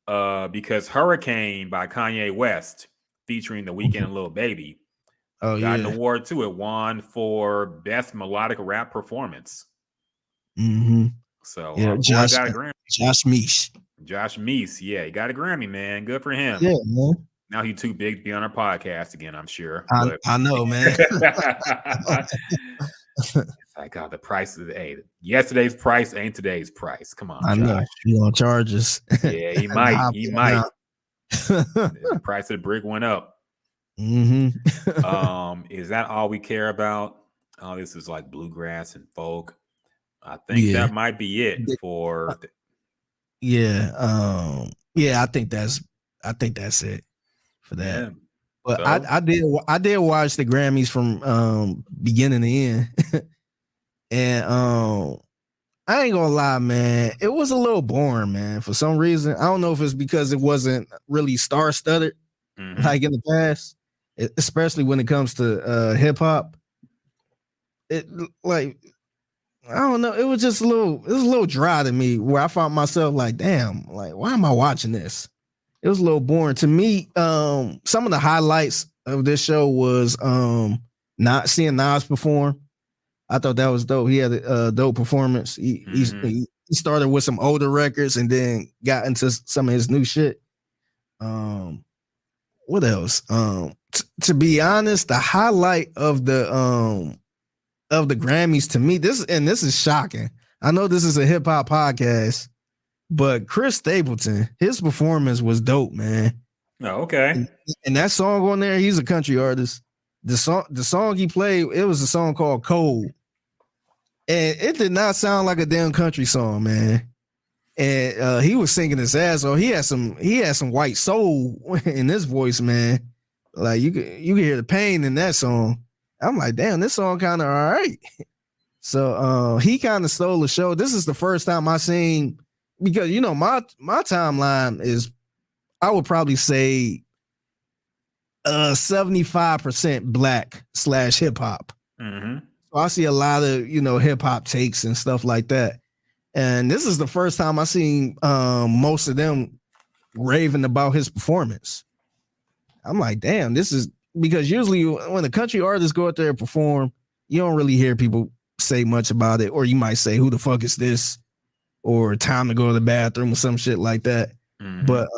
because Hurricane by Kanye West featuring The Weeknd and Lil Baby. Got an award too. It won for best melodic rap performance. So Josh got a Grammy. Josh Meese. Yeah, he got a Grammy, man. Good for him. Yeah, man. Now he's too big to be on our podcast again, I'm sure. I know, man. It's like, the price of yesterday's price ain't today's price. Come on, I Josh. know. You gonna charge us? Yeah, he might. He might. The price of the brick went up. Mm-hmm. Is that all we care about? Oh, this is like bluegrass and folk. I think that might be it for. Yeah. I think that's it for that. Yeah. But so? I did watch the Grammys from beginning to end. And I ain't gonna lie, man, it was a little boring, man. For some reason, I don't know if it's because it wasn't really star-studded like in the past, especially when it comes to hip hop. It like, I don't know, it was a little dry to me, where I found myself like, damn, like, why am I watching this? It was a little boring to me. Some of the highlights of this show was not seeing Nas perform. I thought that was dope. He had a dope performance. He started with some older records and then got into some of his new shit. What else? To be honest, the highlight of the Grammys to me, this is shocking. I know this is a hip hop podcast, but Chris Stapleton, his performance was dope, man. Oh, okay. And that song on there, he's a country artist. The song he played, it was a song called Cold. And it did not sound like a damn country song, man. And he was singing his ass off. He had some white soul in his voice, man. Like you could hear the pain in that song. I'm like, damn, this song kind of all right. So he kind of stole the show. This is the first time I seen, because my timeline is, I would probably say 75% black / hip hop. Mm-hmm. So I see a lot of hip hop takes and stuff like that. And this is the first time I seen most of them raving about his performance. I'm like, damn, this is, because usually when a country artists go out there and perform, you don't really hear people say much about it, or you might say, who the fuck is this? Or time to go to the bathroom or some shit like that. Mm-hmm. But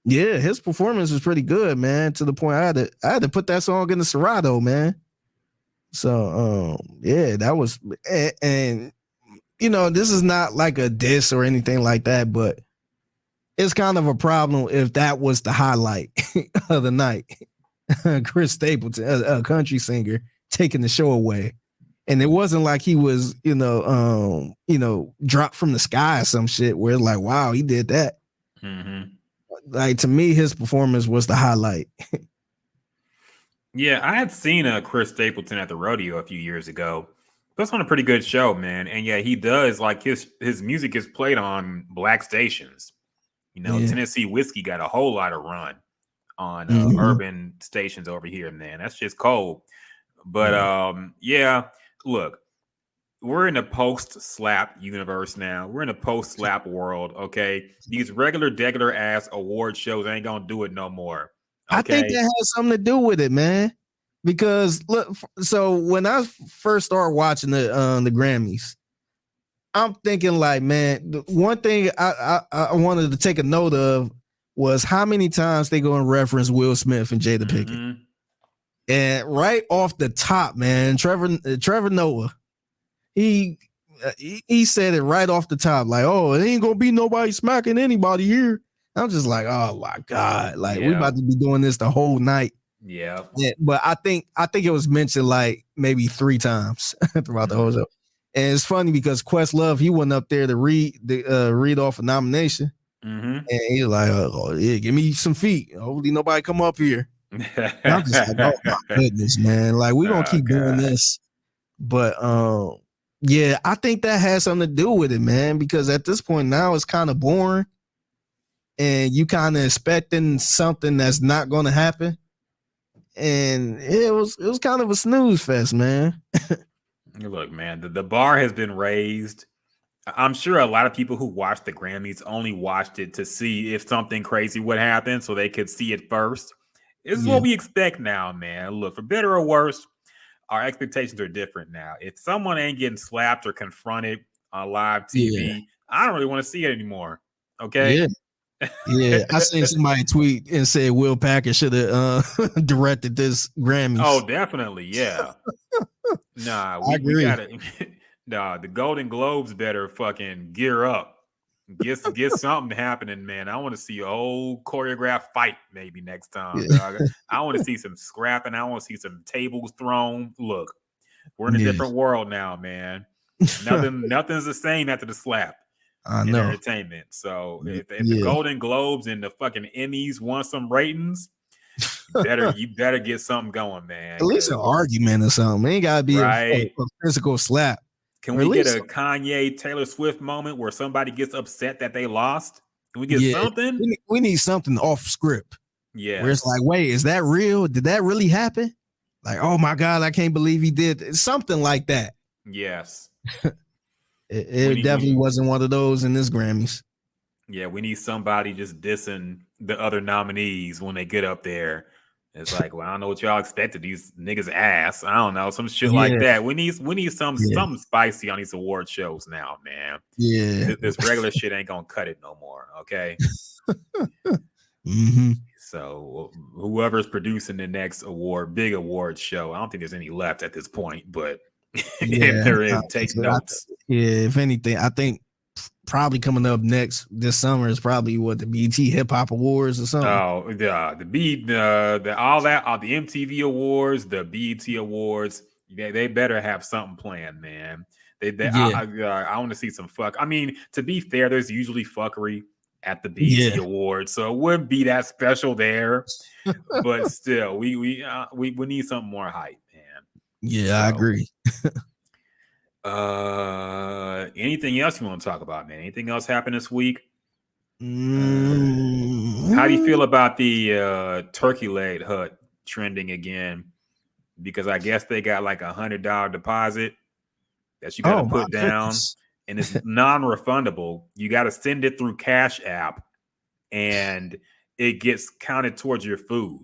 yeah, his performance was pretty good, man, to the point I had to put that song in the Serato, man. So yeah, that was, and this is not like a diss or anything like that, but it's kind of a problem if that was the highlight of the night. Chris Stapleton, a country singer, taking the show away. And it wasn't like he was, dropped from the sky or some shit where it's like, wow, he did that. Mm-hmm. Like, to me, his performance was the highlight. Yeah, I had seen Chris Stapleton at the rodeo a few years ago. That's on a pretty good show, man. And yeah, he does, like, his music is played on black stations. Tennessee Whiskey got a whole lot of run on urban stations over here, man. That's just cold. But yeah, look, we're in a post-slap universe now. We're in a post-slap world, okay? These regular ass award shows ain't gonna do it no more. Okay? I think that has something to do with it, man. Because look, so when I first started watching the Grammys, I'm thinking like, man, the one thing I wanted to take a note of was how many times they go and reference Will Smith and Jada Pinkett. And right off the top, man, Trevor Noah, he said it right off the top, like, oh, it ain't gonna be nobody smacking anybody here. I'm just like, oh my God, like we about to be doing this the whole night. Yeah. But I think it was mentioned like maybe 3 times throughout the whole show. And it's funny because Questlove, he went up there to read off a nomination. And he was like, oh yeah, give me some feet. Hopefully nobody come up here. And I'm just like, oh my goodness, man. Like, we're gonna keep doing this. But yeah, I think that has something to do with it, man, because at this point now it's kind of boring. And you kind of expecting something that's not gonna happen. And it was kind of a snooze fest, man. Look, man, the bar has been raised. I'm sure a lot of people who watched the Grammys only watched it to see if something crazy would happen so they could see it first. This is what we expect now, man. Look, for better or worse, our expectations are different now. If someone ain't getting slapped or confronted on live TV, I don't really want to see it anymore. Okay? Yeah, I seen somebody tweet and said Will Packer should have directed this Grammys. Oh, definitely, yeah. Nah, we gotta. Nah, the Golden Globes better fucking gear up. Get something happening, man. I want to see a whole choreographed fight maybe next time, dog. I want to see some scrapping. I want to see some tables thrown. Look, we're in a different world now, man. Nothing's the same after the slap. I in know. entertainment. So if the Golden Globes and the fucking Emmys want some ratings, you better get something going, man. At least an argument or something. It ain't gotta be a physical slap. Can we get a Kanye Taylor Swift moment where somebody gets upset that they lost? Can we get something? We need something off script. Yeah. Where it's like, wait, is that real? Did that really happen? Like, oh my God, I can't believe he did something like that. Yes. It definitely wasn't one of those in this Grammys. Yeah, we need somebody just dissing the other nominees when they get up there. It's like, well, I don't know what y'all expected. These niggas ass. I don't know, some shit like that. We need something spicy on these award shows now, man. Yeah, this regular shit ain't gonna cut it no more. Okay. Mm-hmm. So whoever's producing the next big award show, I don't think there's any left at this point, but if there is, take notes. If anything, I think probably coming up next this summer is probably the BET Hip Hop Awards or something. Oh, the all the MTV Awards, the BET Awards. They better have something planned, man. I want to see some fuck. I mean, to be fair, there's usually fuckery at the BET Awards, so it wouldn't be that special there. But still, we need something more hype, man. Yeah, I agree. Anything else you want to talk about, man? Anything else happened this week? How do you feel about the turkey leg hut trending again? Because I guess they got like $100 deposit that you got to put down, and it's non-refundable. You got to send it through Cash App, and it gets counted towards your food.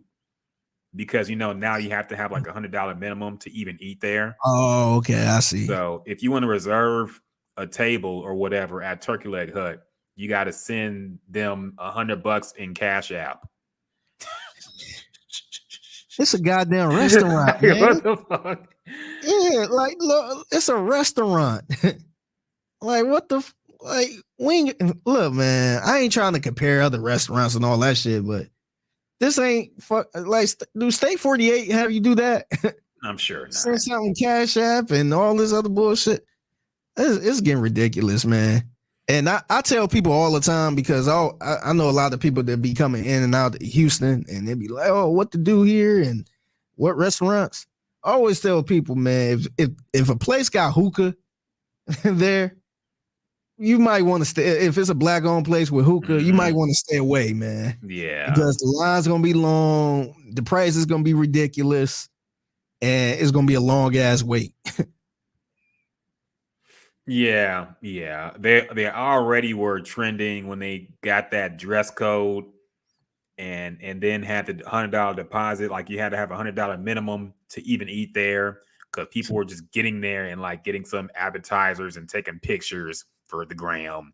Because now you have to have like $100 minimum to even eat there. Oh, okay, I see. So if you want to reserve a table or whatever at Turkey Leg Hut, you got to send them $100 in Cash App. It's a goddamn restaurant, man. What the fuck? Yeah, like look, it's a restaurant. Like what the look, man. I ain't trying to compare other restaurants and all that shit, but. This ain't like do State 48 have you do that? I'm sure not. Send something Cash App and all this other bullshit. It's getting ridiculous, man. And I tell people all the time because I know a lot of people that be coming in and out of Houston and they be like, oh, what to do here and what restaurants. I always tell people, man, if a place got hookah there, you might want to stay. If it's a black-owned place with hookah, you might want to stay away, man. Yeah. Because the line's going to be long, the price is going to be ridiculous, and it's going to be a long-ass wait. Yeah. They already were trending when they got that dress code and then had the $100 deposit. Like you had to have a $100 minimum to even eat there because people were just getting there and like getting some appetizers and taking pictures for the gram.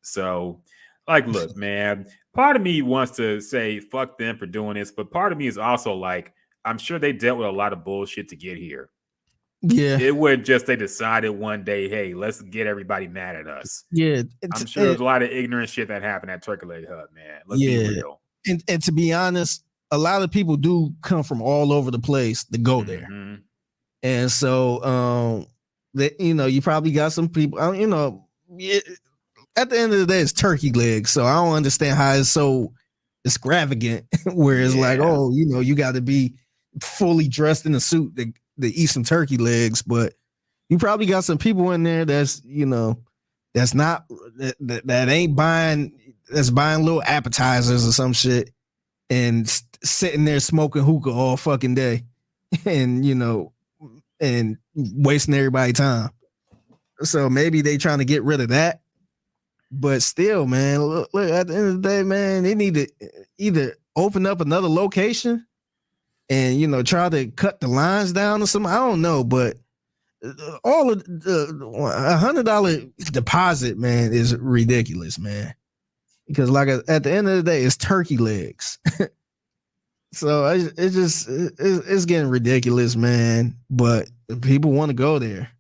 So like, look, man, part of me wants to say fuck them for doing this, but part of me is also like, I'm sure they dealt with a lot of bullshit to get here. Yeah. It would just, they decided one day, hey, let's get everybody mad at us. Yeah. I'm sure there's a lot of ignorant shit that happened at Turkey Leg Hut, man. Let's be real. And to be honest, a lot of people do come from all over the place to go there. And so that you probably got some people, at the end of the day, it's turkey legs. So I don't understand how it's so extravagant where it's like, oh, you got to be fully dressed in a suit to eat some turkey legs. But you probably got some people in there that's, that's not, that ain't buying, that's buying little appetizers or some shit and sitting there smoking hookah all fucking day and, and wasting everybody's time. So maybe they trying to get rid of that. But still, man, look, at the end of the day, man, they need to either open up another location and, try to cut the lines down or something. I don't know, but all of the $100 deposit, man, is ridiculous, man. because like at the end of the day, it's turkey legs. So it's getting ridiculous, man. But people want to go there.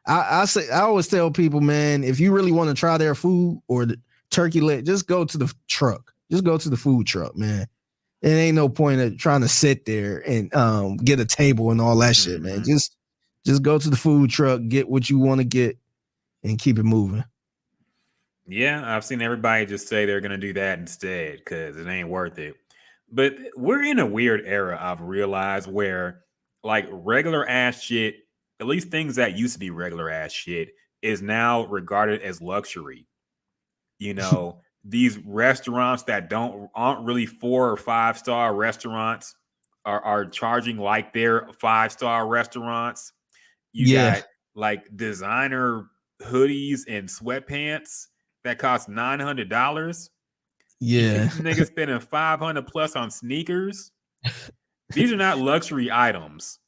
I always tell people, man, if you really want to try their food or the turkey leg, just go to the truck. Just go to the food truck, man. It ain't no point of trying to sit there and get a table and all that shit, man. Just go to the food truck, get what you want to get, and keep it moving. Yeah, I've seen everybody just say they're gonna do that instead because it ain't worth it. But we're in a weird era, I've realized, where like regular ass shit, at least things that used to be regular ass shit, is now regarded as luxury. You know, these restaurants that aren't really 4 or 5 star restaurants are charging like they're 5-star restaurants. You got like designer hoodies and sweatpants that cost $900. Yeah. Niggas spending $500 plus on sneakers. These are not luxury items.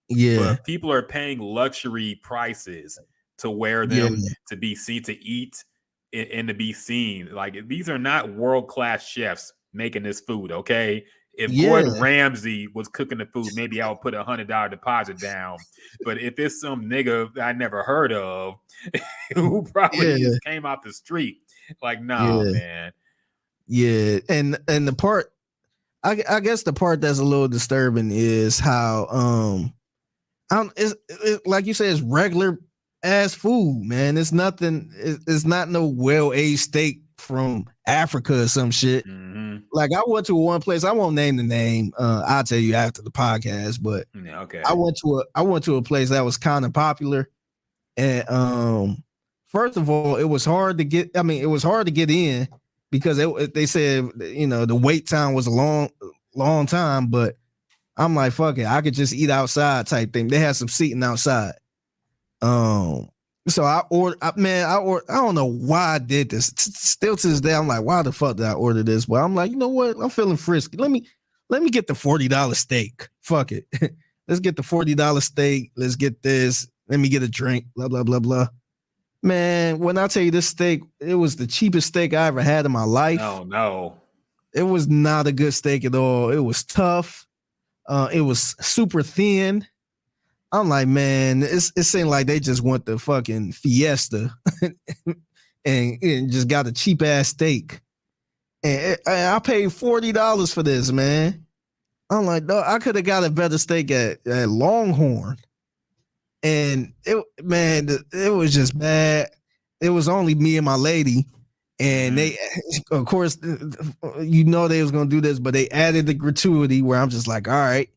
Yeah. But people are paying luxury prices to wear them, to be seen, to eat, and to be seen. Like, these are not world-class chefs making this food, okay? If Gordon Ramsay was cooking the food, maybe I would put $100 deposit down. But if it's some nigga I never heard of who probably just came out the street, like, nah, man. Yeah, and the part, I guess the part that's a little disturbing is how it's like you said, it's regular ass food, man. It's nothing. It's not no well-aged steak from Africa or some shit. Like I went to one place. I won't name the name. I'll tell you after the podcast. But I went to a place that was kind of popular, and first of all, it was hard to get. I mean, it was hard to get in because they said the wait time was a long time. But I'm like, fuck it, I could just eat outside type thing. They had some seating outside. So I ordered, I don't know why I did this. Still to this day, I'm like, why the fuck did I order this? But I'm like, you know what? I'm feeling frisky. Let me get the $40 steak. Fuck it. Let's get the $40 steak. Let's get this. Let me get a drink. Blah, blah, blah, blah. Man, when I tell you this steak, it was the cheapest steak I ever had in my life. Oh, no. It was not a good steak at all. It was tough. It was super thin. I'm like, man, it seemed like they just want the fucking fiesta and just got a cheap ass steak. And I paid $40 for this, man. I'm like, no, I could have got a better steak at Longhorn. And it was just bad. It was only me and my lady. And they, of course, they was going to do this, but they added the gratuity where I'm just like, all right.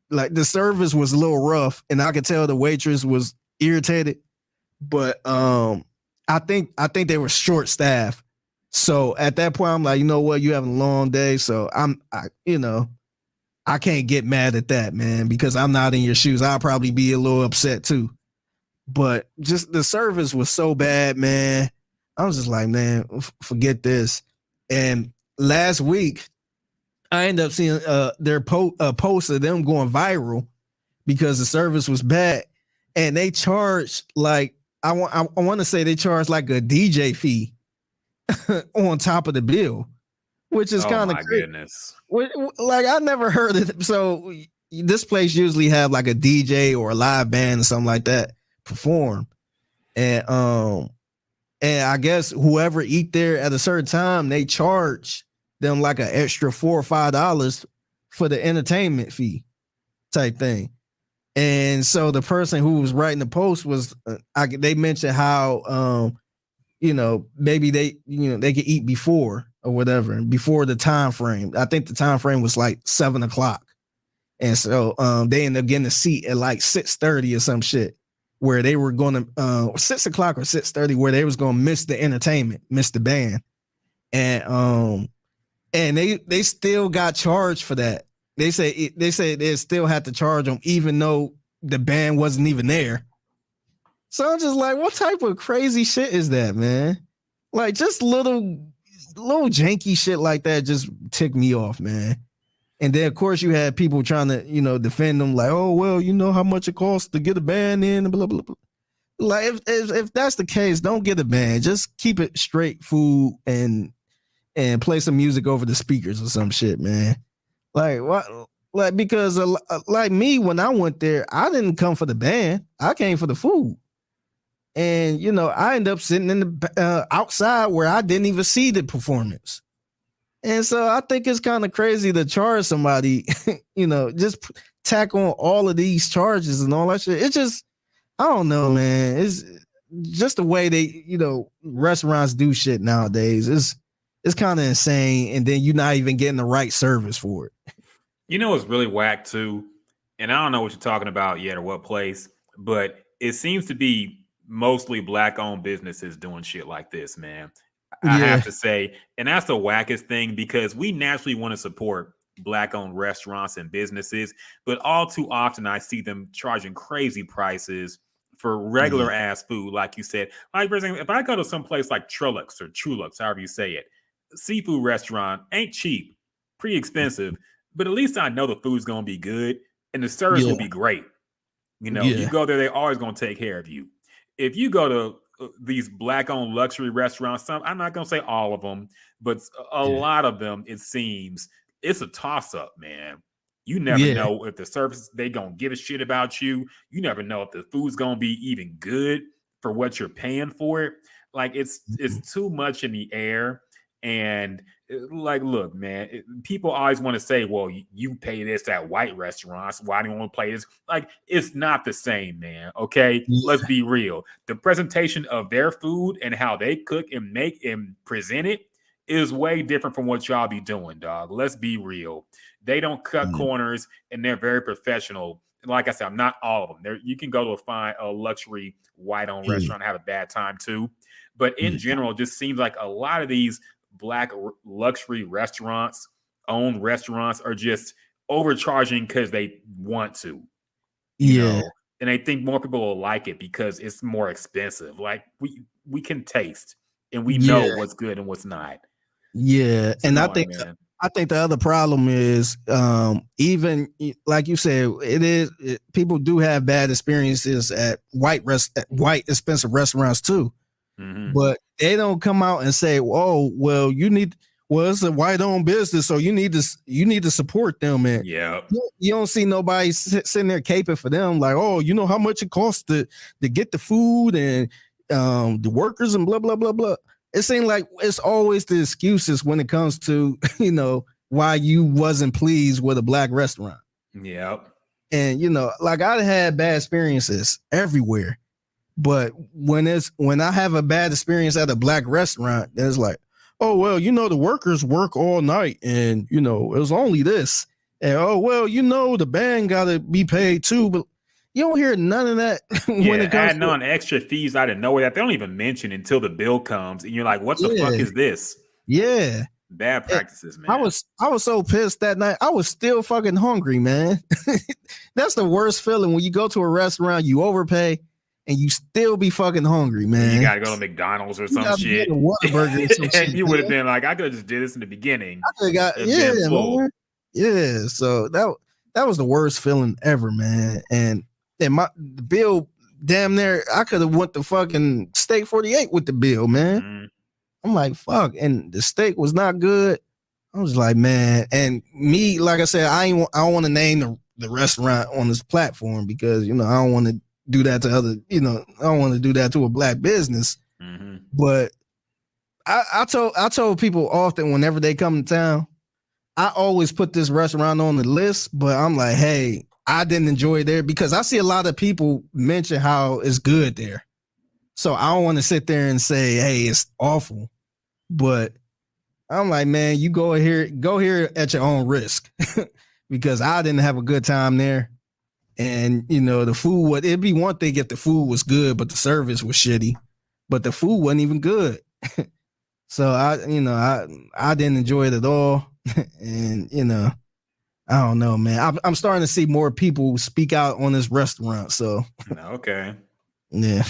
Like the service was a little rough and I could tell the waitress was irritated, but I think they were short staffed. So at that point, I'm like, you know what, you having a long day. So I can't get mad at that, man, because I'm not in your shoes. I'll probably be a little upset too. But just the service was so bad, man. I was just like, man, forget this. And last week, I ended up seeing their post of them going viral because the service was bad, and they charged like I want to say they charged like a DJ fee on top of the bill, which is kind of goodness. Like I never heard of it. So this place usually have like a DJ or a live band or something like that perform, and I guess whoever eat there at a certain time they charge them like an extra $4 or $5 for the entertainment fee type thing. And so the person who was writing the post was, they mentioned how, maybe they could eat before or whatever, and before the time frame. I think the time frame was like 7:00. And so they ended up getting a seat at like 6:30 or some shit where they were going to, 6:00 or 6:30, where they was going to miss the entertainment, miss the band. And they still got charged for that. They said they still had to charge them even though the band wasn't even there. So I'm just like, what type of crazy shit is that, man? Like just little janky shit like that just ticked me off, man. And then of course you had people trying to defend them like, oh well, you know how much it costs to get a band in and blah blah blah. Like if that's the case, don't get a band. Just keep it straight food and and play some music over the speakers or some shit, man. Like what? Like because like me, when I went there, I didn't come for the band. I came for the food. And I ended up sitting in the outside where I didn't even see the performance. And so I think it's kind of crazy to charge somebody, just tack on all of these charges and all that shit. It's just, I don't know, man. It's just the way they, restaurants do shit nowadays. It's kind of insane. And then you're not even getting the right service for it. It's really whack too. And I don't know what you're talking about yet or what place, but it seems to be mostly Black-owned businesses doing shit like this, man. I have to say, and that's the wackest thing because we naturally want to support Black-owned restaurants and businesses, but all too often I see them charging crazy prices for regular ass food, like you said. Like, for example, if I go to some place like Trolux or Trulux, however you say it, seafood restaurant ain't cheap, pretty expensive, but at least I know the food's gonna be good and the service will be great. You go there, they're always gonna take care of you. If you go to these Black-owned luxury restaurants, I'm not gonna say all of them, but a lot of them, it seems it's a toss-up, man. You never know if the service, they gonna give a shit about you. You never know if the food's gonna be even good for what you're paying for it. Like it's too much in the air. And like, look, man, people always want to say, well, you pay this at white restaurants. Why do you want to play this? Like, it's not the same, man. Okay. Let's be real. The presentation of their food and how they cook and make and present it is way different from what y'all be doing, dog. Let's be real. They don't cut corners and they're very professional. Like I said, I'm not all of them. You can go to a luxury white-owned restaurant and have a bad time too. But in general, it just seems like a lot of these Black luxury restaurants, owned restaurants, are just overcharging because they want to. You know? And they think more people will like it because it's more expensive. Like we can taste and we know what's good and what's not. Yeah. It's and annoying, I think the other problem is even like you said, people do have bad experiences at white expensive restaurants too. But they don't come out and say, "Oh, well, it's a white-owned business, so you need to support them." And you don't see nobody sitting there caping for them, like, "Oh, you know how much it costs to get the food and the workers and blah blah blah blah." It seems like it's always the excuses when it comes to why you wasn't pleased with a Black restaurant. Yep. And like I had bad experiences everywhere. But when I have a bad experience at a Black restaurant, then it's like, oh, well, the workers work all night and, it was only this. And, oh, well, the band got to be paid too. But you don't hear none of that when it comes adding on extra fees out of nowhere that they don't even mention until the bill comes. And you're like, what the fuck is this? Yeah. Bad practices, man. I was so pissed that night. I was still fucking hungry, man. That's the worst feeling when you go to a restaurant, you overpay. And you still be fucking hungry, man. You gotta go to McDonald's or some shit. And you would have been like, I could have just did this in the beginning. Man. Yeah. So that was the worst feeling ever, man. And the bill, damn near, I could have went to fucking Steak 48 with the bill, man. I'm like, fuck. And the steak was not good. I was like, man. And me, like I said, I don't want to name the restaurant on this platform because I don't want to do that to other, I don't want to do that to a Black business. But I told people often whenever they come to town, I always put this restaurant on the list, but I'm like, hey, I didn't enjoy it there because I see a lot of people mention how it's good there. So I don't want to sit there and say, hey, it's awful. But I'm like, man, you go here at your own risk because I didn't have a good time there. And the food it'd be one thing if the food was good, but the service was shitty. But the food wasn't even good. So I didn't enjoy it at all. And I don't know, man. I'm starting to see more people speak out on this restaurant. So okay. Yeah.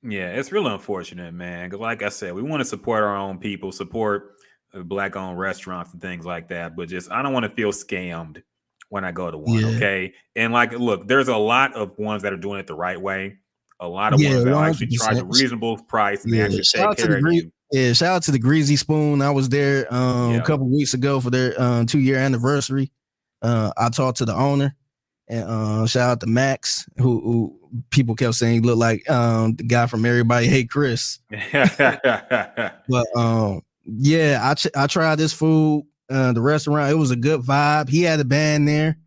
Yeah, it's really unfortunate, man. Because like I said, we want to support our own people, support Black-owned restaurants and things like that. But I don't want to feel scammed when I go to one, okay? And like, look, there's a lot of ones that are doing it the right way. A lot of ones that actually charge a reasonable price and they actually take care of you. Yeah, shout out to the Greasy Spoon. I was there a couple weeks ago for their 2-year anniversary. I talked to the owner, and shout out to Max, who people kept saying he looked like the guy from Everybody Hate Chris. But yeah, I tried this food, the restaurant. It was a good vibe. He had a band there.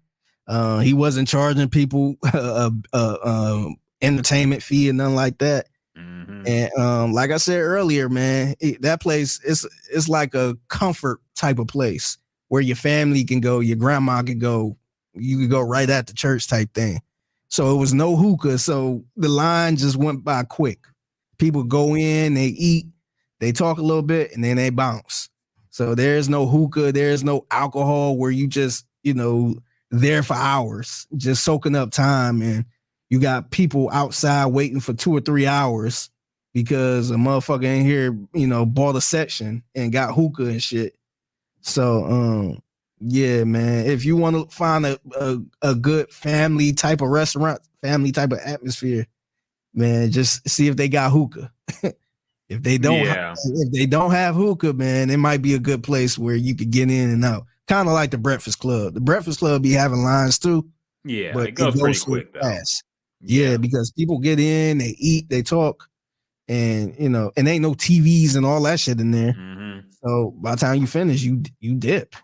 He wasn't charging people entertainment fee and nothing like that. And like I said earlier, man, that place is like a comfort type of place where your family can go, your grandma can go, you could go right at the church type thing. So it was no hookah, so the line just went by quick. People go in, they eat, they talk a little bit, and then they bounce. So there's no hookah, there's no alcohol where you just, there for hours, just soaking up time, and you got people outside waiting for 2 or 3 hours because a motherfucker in here, bought a section and got hookah and shit. So, yeah, man, if you want to find a good family type of restaurant, family type of atmosphere, man, just see if they got hookah. If they don't have hookah, man, it might be a good place where you could get in and out. Kind of like the Breakfast Club. The Breakfast Club be having lines too. Yeah, but it goes pretty quick though. Fast. Yeah, because people get in, they eat, they talk, and and ain't no TVs and all that shit in there. So by the time you finish, you dip.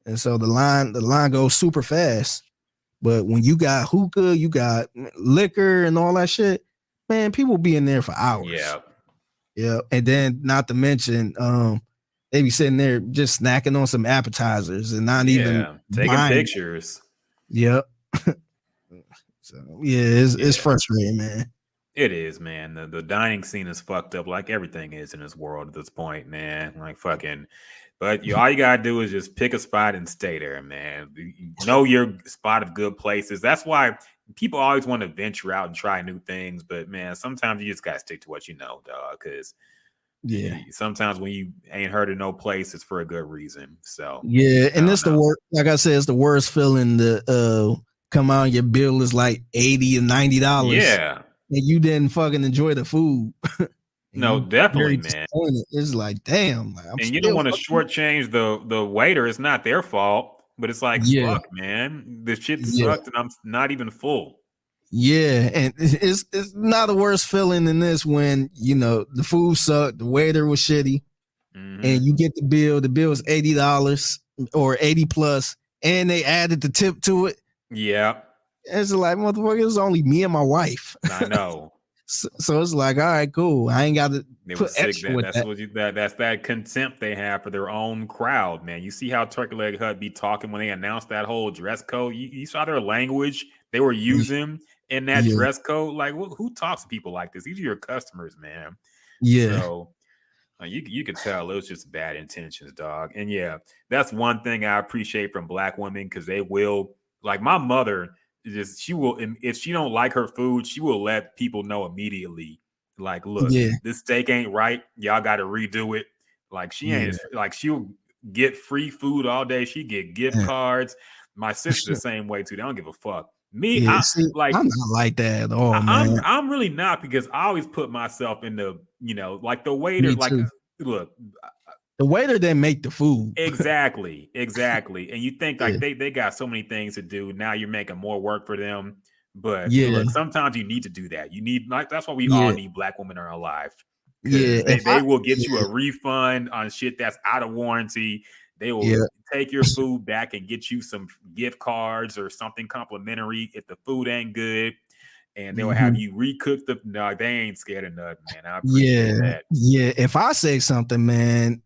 And so the line goes super fast. But when you got hookah, you got liquor and all that shit, man, people be in there for hours. Yeah. And then not to mention, they be sitting there just snacking on some appetizers and not even taking pictures. Yep. So it's frustrating, man. It is, man. The dining scene is fucked up like everything is in this world at this point, man. Like fucking, but all you gotta do is just pick a spot and stay there, man. Know your spot of good places. That's why people always want to venture out and try new things, but man, sometimes you just gotta stick to what you know, dog. Because sometimes when you ain't heard of no place, it's for a good reason. So and it's the worst. Like I said, it's the worst feeling to come out and your bill is like $80 and $90. Yeah. And you didn't fucking enjoy the food. No, definitely, man. It's like, damn. And you don't want to shortchange the waiter. It's not their fault, but it's like, fuck, man. The shit sucked and I'm not even full. Yeah, and it's not a worse feeling than this when, the food sucked, the waiter was shitty, and you get the bill. The bill is $80 or 80 plus, and they added the tip to it. Yeah. It's like, motherfucker, it's only me and my wife. I know. So it's like, all right, cool. I ain't got to put extra with that. That's that contempt they have for their own crowd, man. You see how Turkey Leg Hut be talking when they announced that whole dress code. You saw their language they were using in that dress code. Like, who talks to people like this? These are your customers, man. Yeah. So you could tell it was just bad intentions, dog. And yeah, that's one thing I appreciate from Black women, because they will, like my mother. She will, if she don't like her food, she will let people know immediately. Like, look, this steak ain't right. Y'all got to redo it. Like, she ain't like, she'll get free food all day. She get gift cards. My sister's the same way too. They don't give a fuck. Me, I'm not like that at all, man. I'm really not, because I always put myself in the, like the waiter. Like, look. The waiter didn't make the food. Exactly. And you think like they got so many things to do. Now you're making more work for them. But look, sometimes you need to do that. You need, like, that's why we all need Black women in our life. They will get you a refund on shit that's out of warranty. They will take your food back and get you some gift cards or something complimentary if the food ain't good. And they will have you recook they ain't scared of nothing, man. I appreciate that. Yeah. If I say something, man,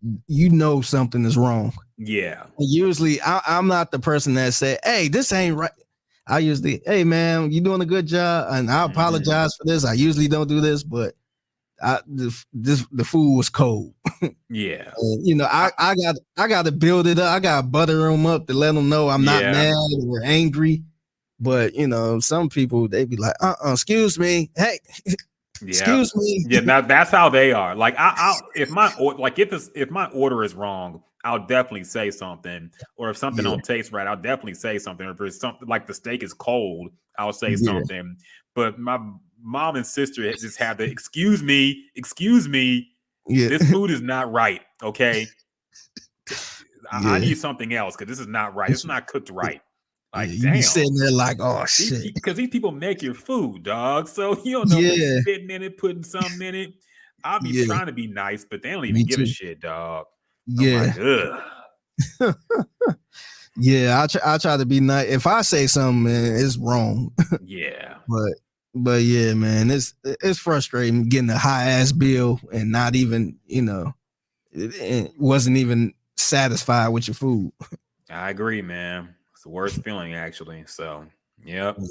something is wrong. Yeah. Usually I'm not the person that say, hey, this ain't right. I usually, hey man, you doing a good job. And I apologize for this. I usually don't do this, but the food was cold. Yeah. And, I got to build it up. I got to butter them up to let them know I'm not mad or angry. But some people, they be like, excuse me, hey, excuse me. Yeah, now that's how they are. Like, if my order is wrong, I'll definitely say something. Or if something don't taste right, I'll definitely say something. Or if it's something like the steak is cold, I'll say something. But my mom and sister just have the excuse me. Yeah. This food is not right. Okay. I need something else because this is not right. It's not cooked right. Like, you damn. be sitting there like, oh shit. Because these people make your food, dog. So you don't know if they're spitting in it, putting something in it. I'll be trying to be nice, but they don't even give a shit, dog. Yeah. I'm like, yeah, I try to be nice. If I say something, man, it's wrong. Yeah. But yeah, man, it's frustrating getting a high ass bill and not even, it wasn't even satisfied with your food. I agree, man. It's the worst feeling, actually. So, yep. With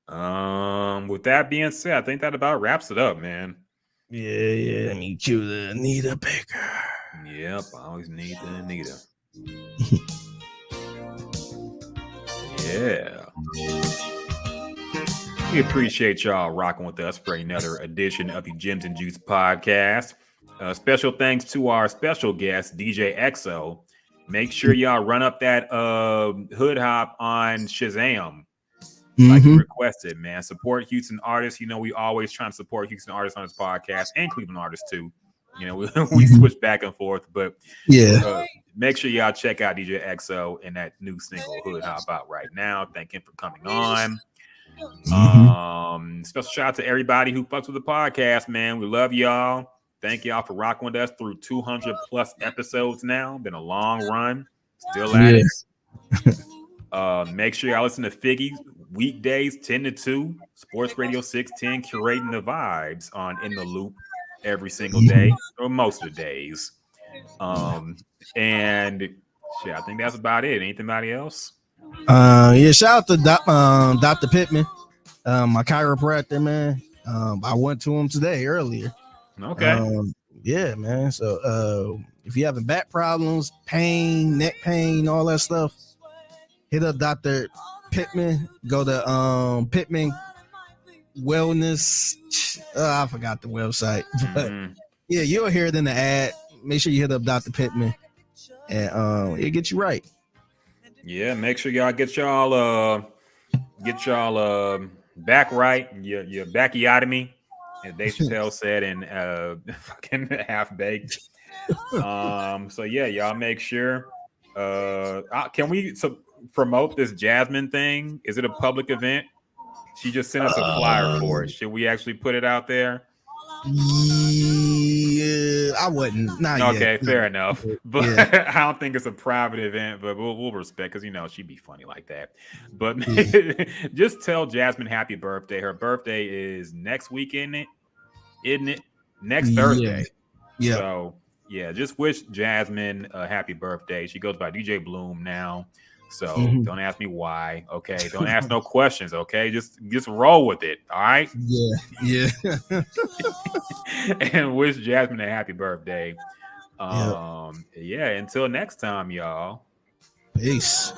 that being said, I think that about wraps it up, man. Yeah. Let me cue the Anita Baker. Yep, I always need the Anita. Yeah. We appreciate y'all rocking with us for another edition of the Gems and Juice podcast. Special thanks to our special guest, DJ XO. Make sure y'all run up that hood hop on Shazam. Like you requested, man. Support Houston artists. We always try to support Houston artists on this podcast and Cleveland artists too. We switch back and forth, but make sure y'all check out DJ XO and that new single Hood Hop out right now. Thank him for coming on. Special shout out to everybody who fucks with the podcast, man. We love y'all. Thank y'all for rocking with us through 200 plus episodes now. Been a long run. Still at it. Make sure y'all listen to Figgy weekdays 10 to 2, Sports Radio 610, curating the vibes on In the Loop every single day or most of the days. And shit, I think that's about it. Anybody else? Shout out to Dr. Pittman, my chiropractor, man. I went to him today earlier. Okay. Yeah, man. So if you having back problems, pain, neck pain, all that stuff, hit up Dr. Pittman. Go to Pittman Wellness. I forgot the website, but yeah, you'll hear it in the ad. Make sure you hit up Dr. Pittman, and it'll get you right. Yeah, make sure y'all get y'all back right. Your backiotomy, as Dave Chappelle said in fucking Half Baked. So yeah, y'all make sure. Can we promote this Jasmine thing? Is it a public event? She just sent us a flyer for it. Should we actually put it out there? Yeah, I wouldn't. Not okay, yet. fair enough. But I don't think it's a private event, but we'll respect because she'd be funny like that. But just tell Jasmine happy birthday. Her birthday is next week, isn't it? Next Thursday. Yeah. So yeah, just wish Jasmine a happy birthday. She goes by DJ Bloom now. So don't ask me why. Okay. Don't ask no questions. Okay. Just roll with it. All right. Yeah. And wish Jasmine a happy birthday. Yeah. Until next time, y'all. Peace.